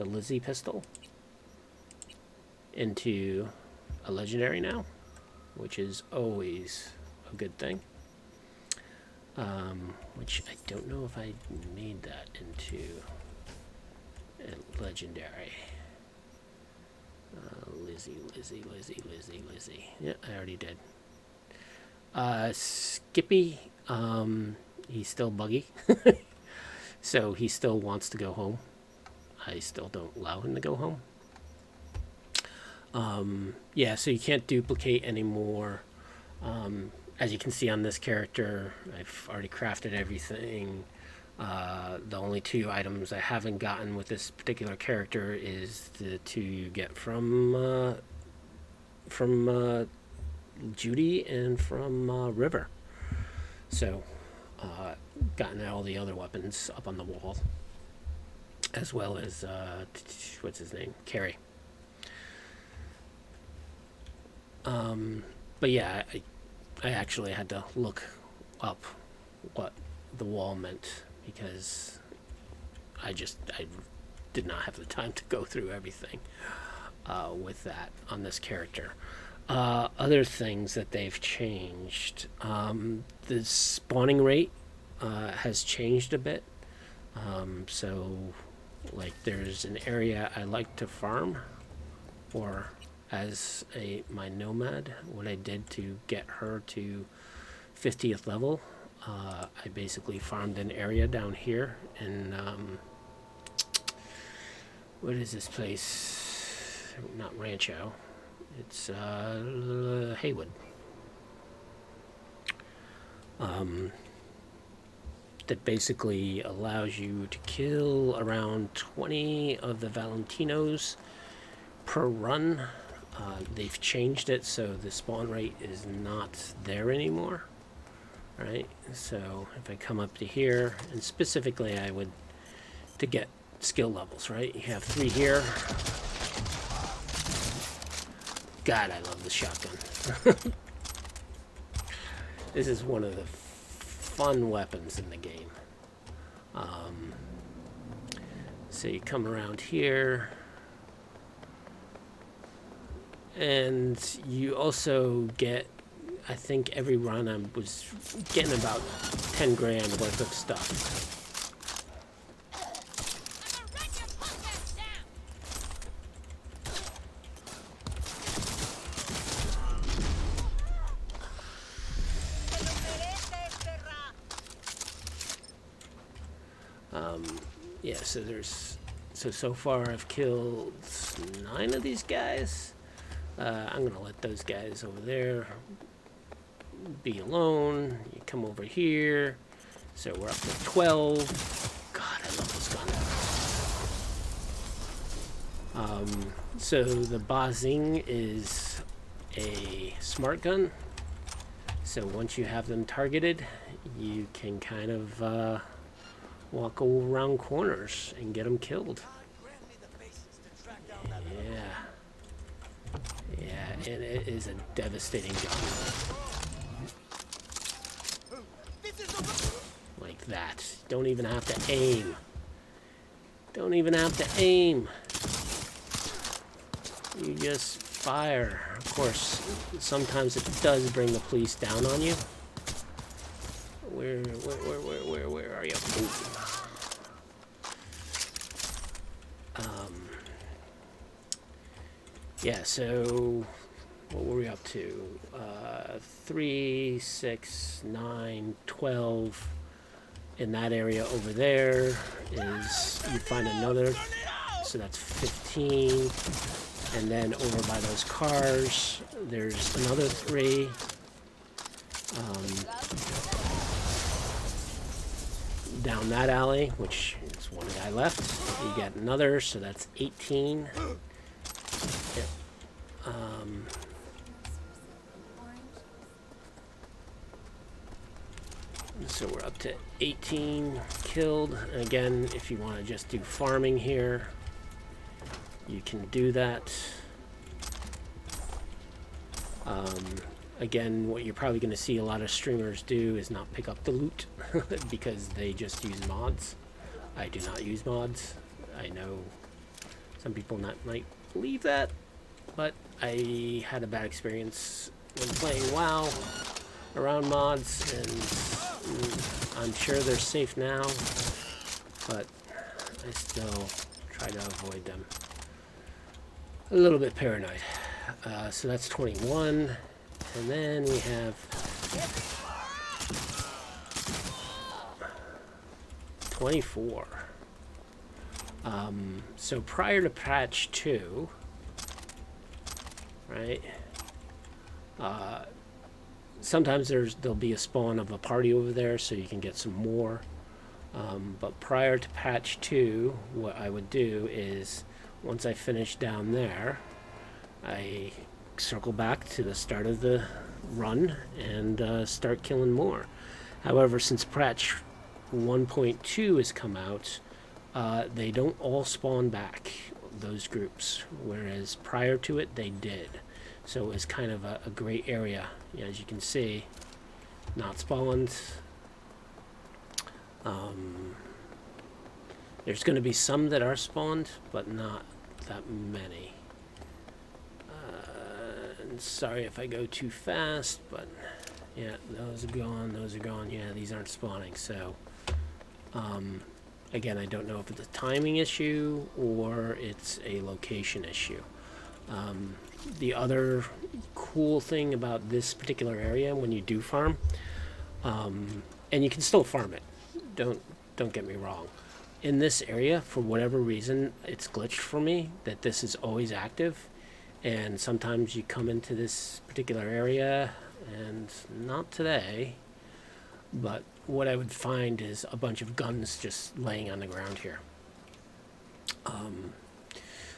Lizzie pistol into a legendary now, which is always a good thing. Which I don't know if I made that into a legendary. Lizzie. Yeah, I already did. Skippy, he's still buggy. So he still wants to go home. I still don't allow him to go home. Yeah, so you can't duplicate anymore. As you can see on this character, I've already crafted everything. The only two items I haven't gotten with this particular character is the two you get from Judy and from River. So, gotten all the other weapons up on the wall, as well as what's his name, Carrie. But yeah, I actually had to look up what the wall meant because I did not have the time to go through everything with that on this character. Other things that they've changed, the spawning rate has changed a bit. So like there's an area I like to farm, or as my nomad, what I did to get her to 50th level, I basically farmed an area down here in what is this place? Not Rancho, it's Haywood. That basically allows you to kill around 20 of the Valentinos per run. They've changed it so the spawn rate is not there anymore. Right, so if I come up to here, and specifically I would to get skill levels, right? You have 3 here. God, I love the shotgun. This is one of the fun weapons in the game. So you come around here, and you also get, I think every run I was getting about 10 grand worth of stuff. Yeah, so far I've killed 9 of these guys. I'm gonna let those guys over there be alone. You come over here. So we're up to 12. God, I love this gun. So the Bazing is a smart gun. So once you have them targeted, you can kind of walk around corners and get them killed. Yeah, and it is a devastating gun. Like that. Don't even have to aim. Don't even have to aim. You just fire. Of course, sometimes it does bring the police down on you. Where are you? Ooh. Yeah, so what were we up to? 3, 6, 9, 12. In that area over there is, you find another, so that's 15. And then over by those cars, there's another 3. Down that alley, which is one guy left, you get another, so that's 18. Yep. So we're up to 18 killed. Again, if you want to just do farming here, you can do that. Again, what you're probably going to see a lot of streamers do is not pick up the loot because they just use mods. I do not use mods. I know some people might believe that, but I had a bad experience when playing WoW around mods, and I'm sure they're safe now, but I still try to avoid them. A little bit paranoid. So that's 21, and then we have 24. So prior to patch 2, right? Sometimes there'll be a spawn of a party over there, so you can get some more. But prior to patch 2, what I would do is, once I finish down there, I circle back to the start of the run and start killing more. However, since patch 1.2 has come out, they don't all spawn back, those groups, whereas prior to it they did. So it was kind of a gray area. As you can see, not spawned. There's going to be some that are spawned, but not that many. And sorry if I go too fast, but yeah, those are gone, those are gone. Yeah, these aren't spawning. So again, I don't know if it's a timing issue or it's a location issue. The other cool thing about this particular area, when you do farm, and you can still farm it, don't get me wrong, in this area, for whatever reason, it's glitched for me that this is always active, and sometimes you come into this particular area, and not today, but what I would find is a bunch of guns just laying on the ground here.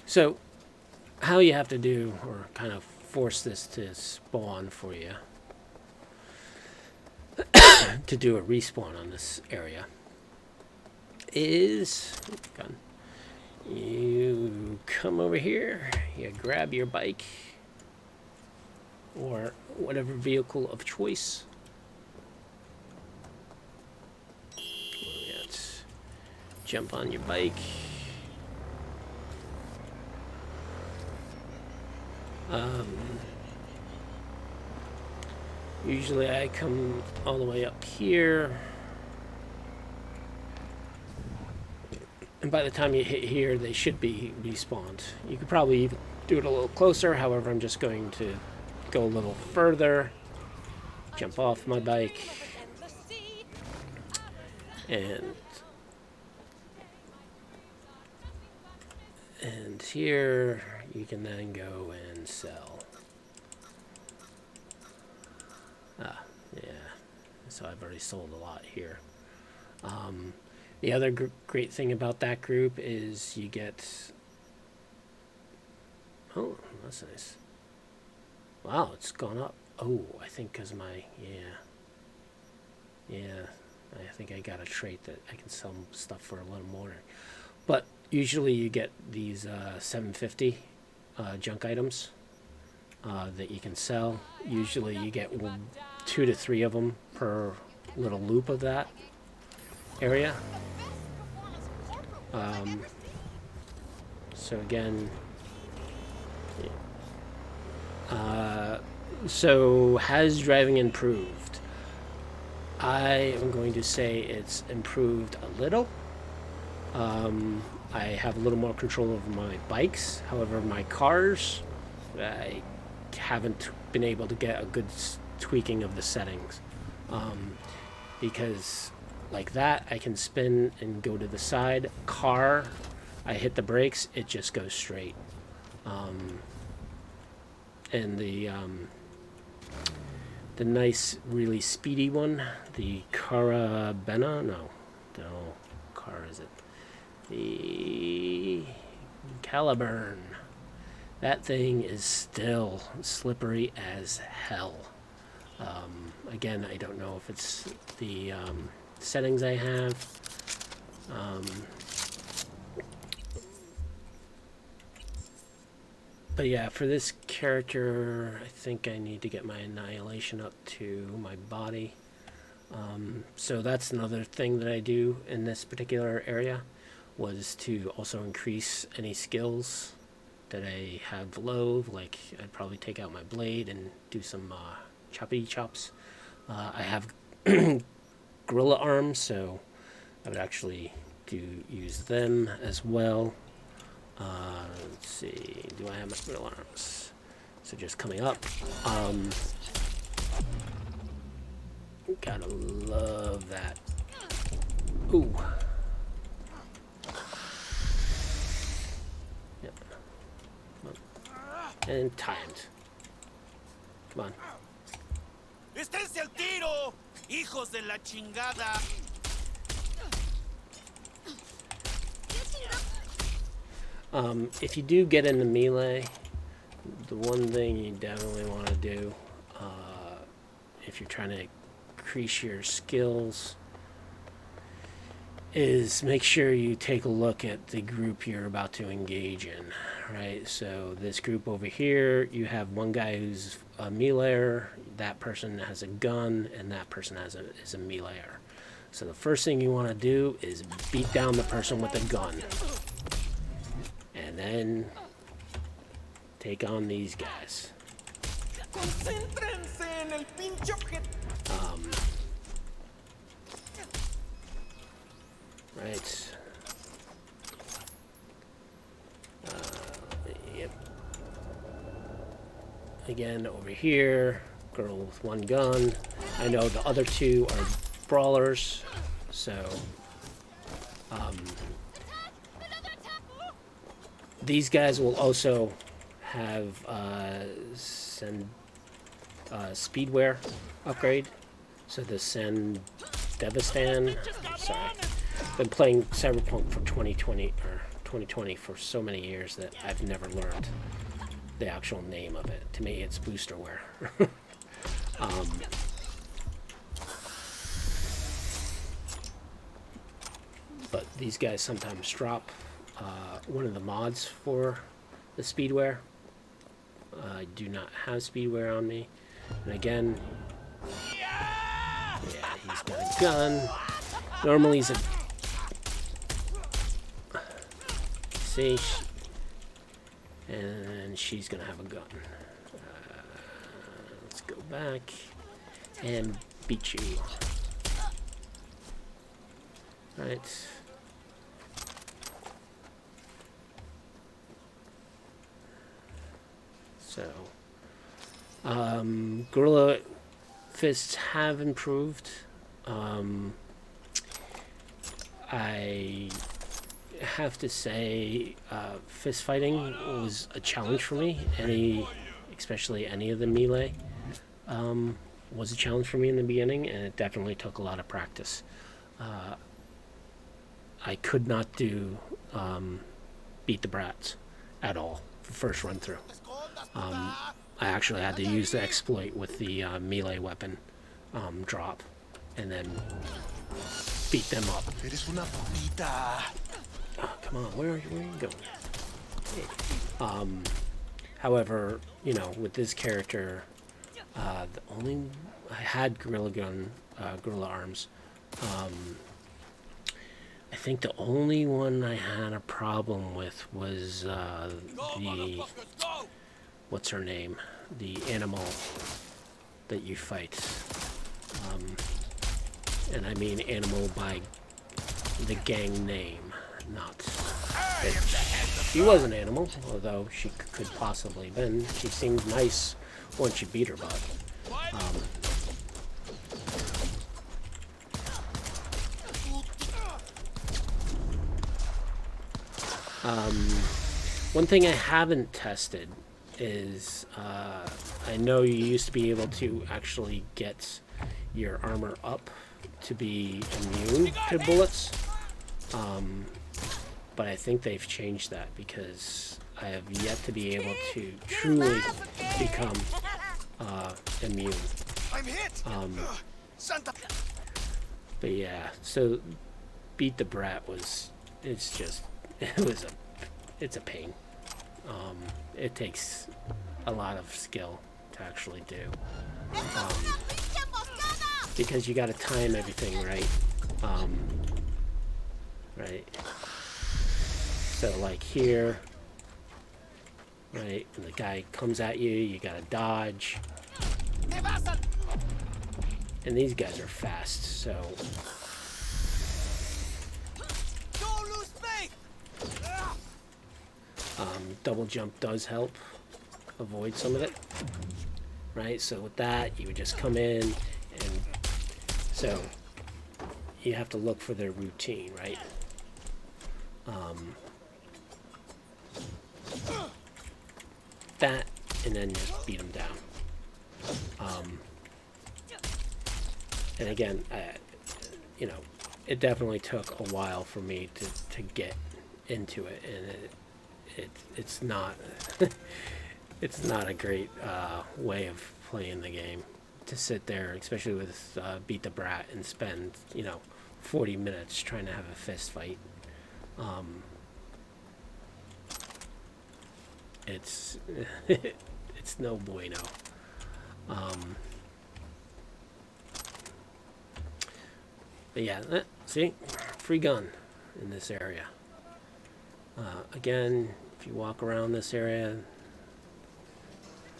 So how you have to do, or kind of force this to spawn for you, to do a respawn on this area, is you come over here, you grab your bike or whatever vehicle of choice. Let's jump on your bike. Usually I come all the way up here, and by the time you hit here, they should be respawned. You could probably even do it a little closer, however, I'm just going to go a little further, jump off my bike, and here you can then go and sell. Yeah, so I've already sold a lot here. The other great thing about that group is you get, oh, that's nice. Wow, it's gone up. Oh, I think because my, yeah, I think I got a trait that I can sell stuff for a little more. But usually you get these 750 junk items that you can sell. Usually you get 2 to 3 of them per little loop of that area. So again, So, has driving improved? I am going to say it's improved a little. I have a little more control over my bikes. However, my cars, I haven't been able to get a good tweaking of the settings. Because like that, I can spin and go to the side. Car, I hit the brakes, it just goes straight. And the nice, really speedy one, the Carabena, no, car is it? The Caliburn. That thing is still slippery as hell. Again, I don't know if it's the settings I have. But yeah, for this character, I think I need to get my annihilation up to my body. So that's another thing that I do in this particular area, was to also increase any skills that I have low. Like, I'd probably take out my blade and do some choppy chops. I have gorilla arms, so I would actually use them as well. Let's see, do I have my gorilla arms? So just coming up. Gotta love that. Ooh. Yep. And timed. Come on. ¡Esténse al tiro! ¡Hijos de la chingada! If you do get into melee, the one thing you definitely want to do, if you're trying to increase your skills, is make sure you take a look at the group you're about to engage in, right? So this group over here, you have one guy who's a meleeer, that person has a gun, and that person is a meleeer. So the first thing you want to do is beat down the person with the gun. And then take on these guys. Right. Yep. Again, over here, girl with one gun. I know the other two are brawlers, so these guys will also have speedwear upgrade. So the Send Devistan. Sorry, been playing Cyberpunk for 2020 for so many years that I've never learned the actual name of it. To me, it's booster wear. But these guys sometimes drop one of the mods for the speedwear. I do not have speedwear on me. And again, yeah, he's got a gun. Normally he's a... See? And she's gonna have a gun. Let's go back and beat you. Right. So, gorilla fists have improved. I have to say, fist fighting was a challenge for me. Especially any of the melee, was a challenge for me in the beginning, and it definitely took a lot of practice. I could not do beat the brats at all the first run through. I actually had to use the exploit with the melee weapon drop, and then beat them up. Oh, come on, where are you going? Hey. However, you know, with this character, I had gorilla arms. I think the only one I had a problem with was what's her name, the animal that you fight. And I mean animal by the gang name, not that she was an animal, although she could possibly have been. She seemed nice once you beat her butt. One thing I haven't tested is I know you used to be able to actually get your armor up to be immune to bullets, but I think they've changed that because I have yet to be able to truly become immune. I'm hit. Santa. But yeah, so beat the brat it's a pain. It takes a lot of skill to actually do, because you got to time everything right. Right. So like here, right, when the guy comes at you, you got to dodge. And these guys are fast, so Don't lose faith. double jump does help avoid some of it, right? So with that, you would just come in, and so you have to look for their routine, right? That, and then just beat them down. And again, you know, it definitely took a while for me to get into it, and it's not it's not a great way of playing the game, to sit there, especially with Beat the Brat, and spend 40 minutes trying to have a fist fight. It's it's no bueno. But yeah, see, free gun in this area. Again, if you walk around this area,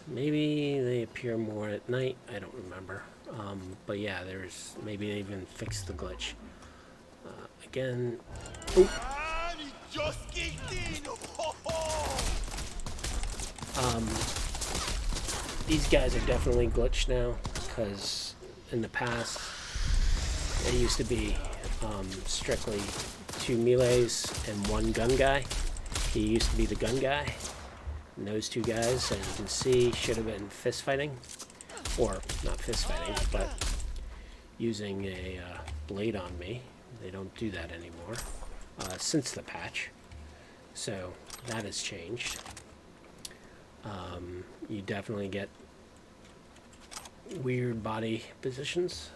maybe they appear more at night. I don't remember. But yeah, maybe they even fixed the glitch. Again, oop. These guys are definitely glitched now, because in the past it used to be strictly 2 melees and 1 gun guy. He used to be the gun guy, and those 2 guys, as you can see, should have been fist fighting, or not fist fighting, but using a blade on me. They don't do that anymore since the patch, so that has changed. You definitely get weird body positions.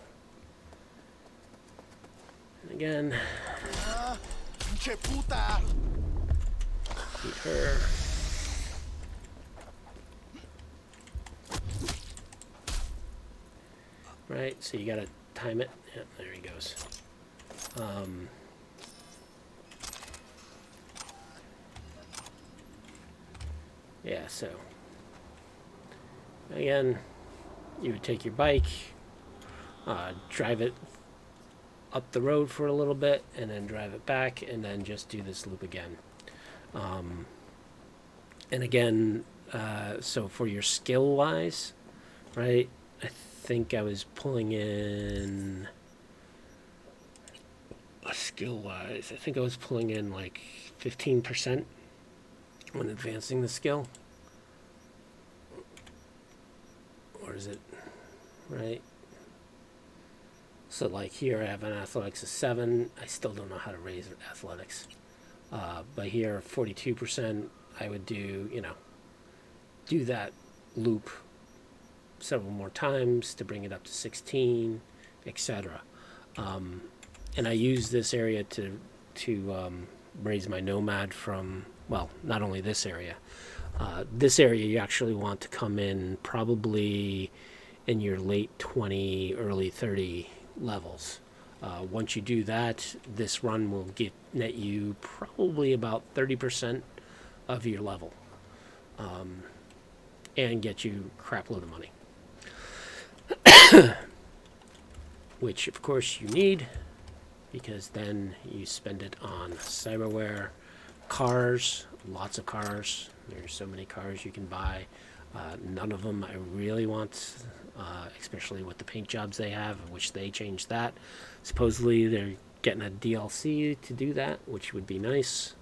And again, beat her. Right, so you gotta time it. Yeah, there he goes. Yeah, so again, you would take your bike, drive it up the road for a little bit, and then drive it back, and then just do this loop again. And again, so for your skill wise, right, I think I was pulling in skill wise, I think I was pulling in like 15% when advancing the skill. Or is it right? So like here I have an athletics of 7. I still don't know how to raise athletics. But here 42%, I would do, do that loop several more times to bring it up to 16, etc. And I use this area to raise my nomad from, well, not only this area. This area you actually want to come in probably in your late 20, early 30 levels. Once you do that, this run will net you probably about 30% of your level. and get you a crap load of money. Which, of course, you need, because then you spend it on cyberware, cars, lots of cars. There's so many cars you can buy. None of them I really want, especially with the paint jobs they have, which they changed that. Supposedly they're getting a DLC to do that, which would be nice.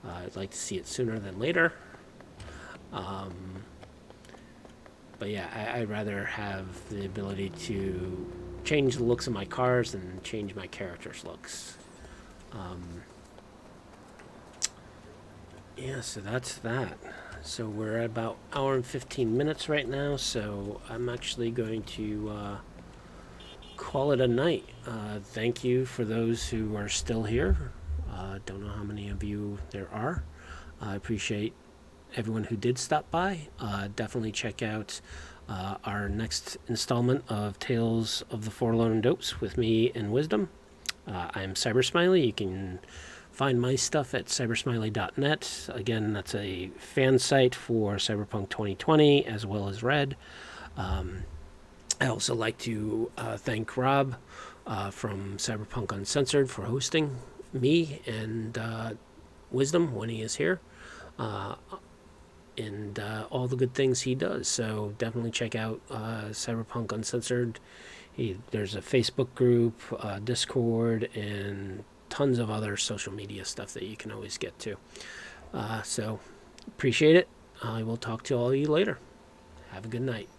I'd like to see it sooner than later. But yeah, I'd rather have the ability to change the looks of my cars and change my character's looks. Yeah, so that's that. So we're at about an hour and 15 minutes right now, so I'm actually going to call it a night. Thank you for those who are still here. Don't know how many of you there are. I appreciate everyone who did stop by. Definitely check out our next installment of Tales of the Forlorn Dopes with me and Wisdom. I'm Cybersmily. You can find my stuff at cybersmily.net. Again, that's a fan site for Cyberpunk 2020 as well as Red. I also like to thank Rob from Cyberpunk Uncensored for hosting me and Wisdom when he is here. And all the good things he does. So definitely check out Cyberpunk Uncensored. There's a Facebook group, Discord, and tons of other social media stuff that you can always get to. So appreciate it. I will talk to all of you later. Have a good night.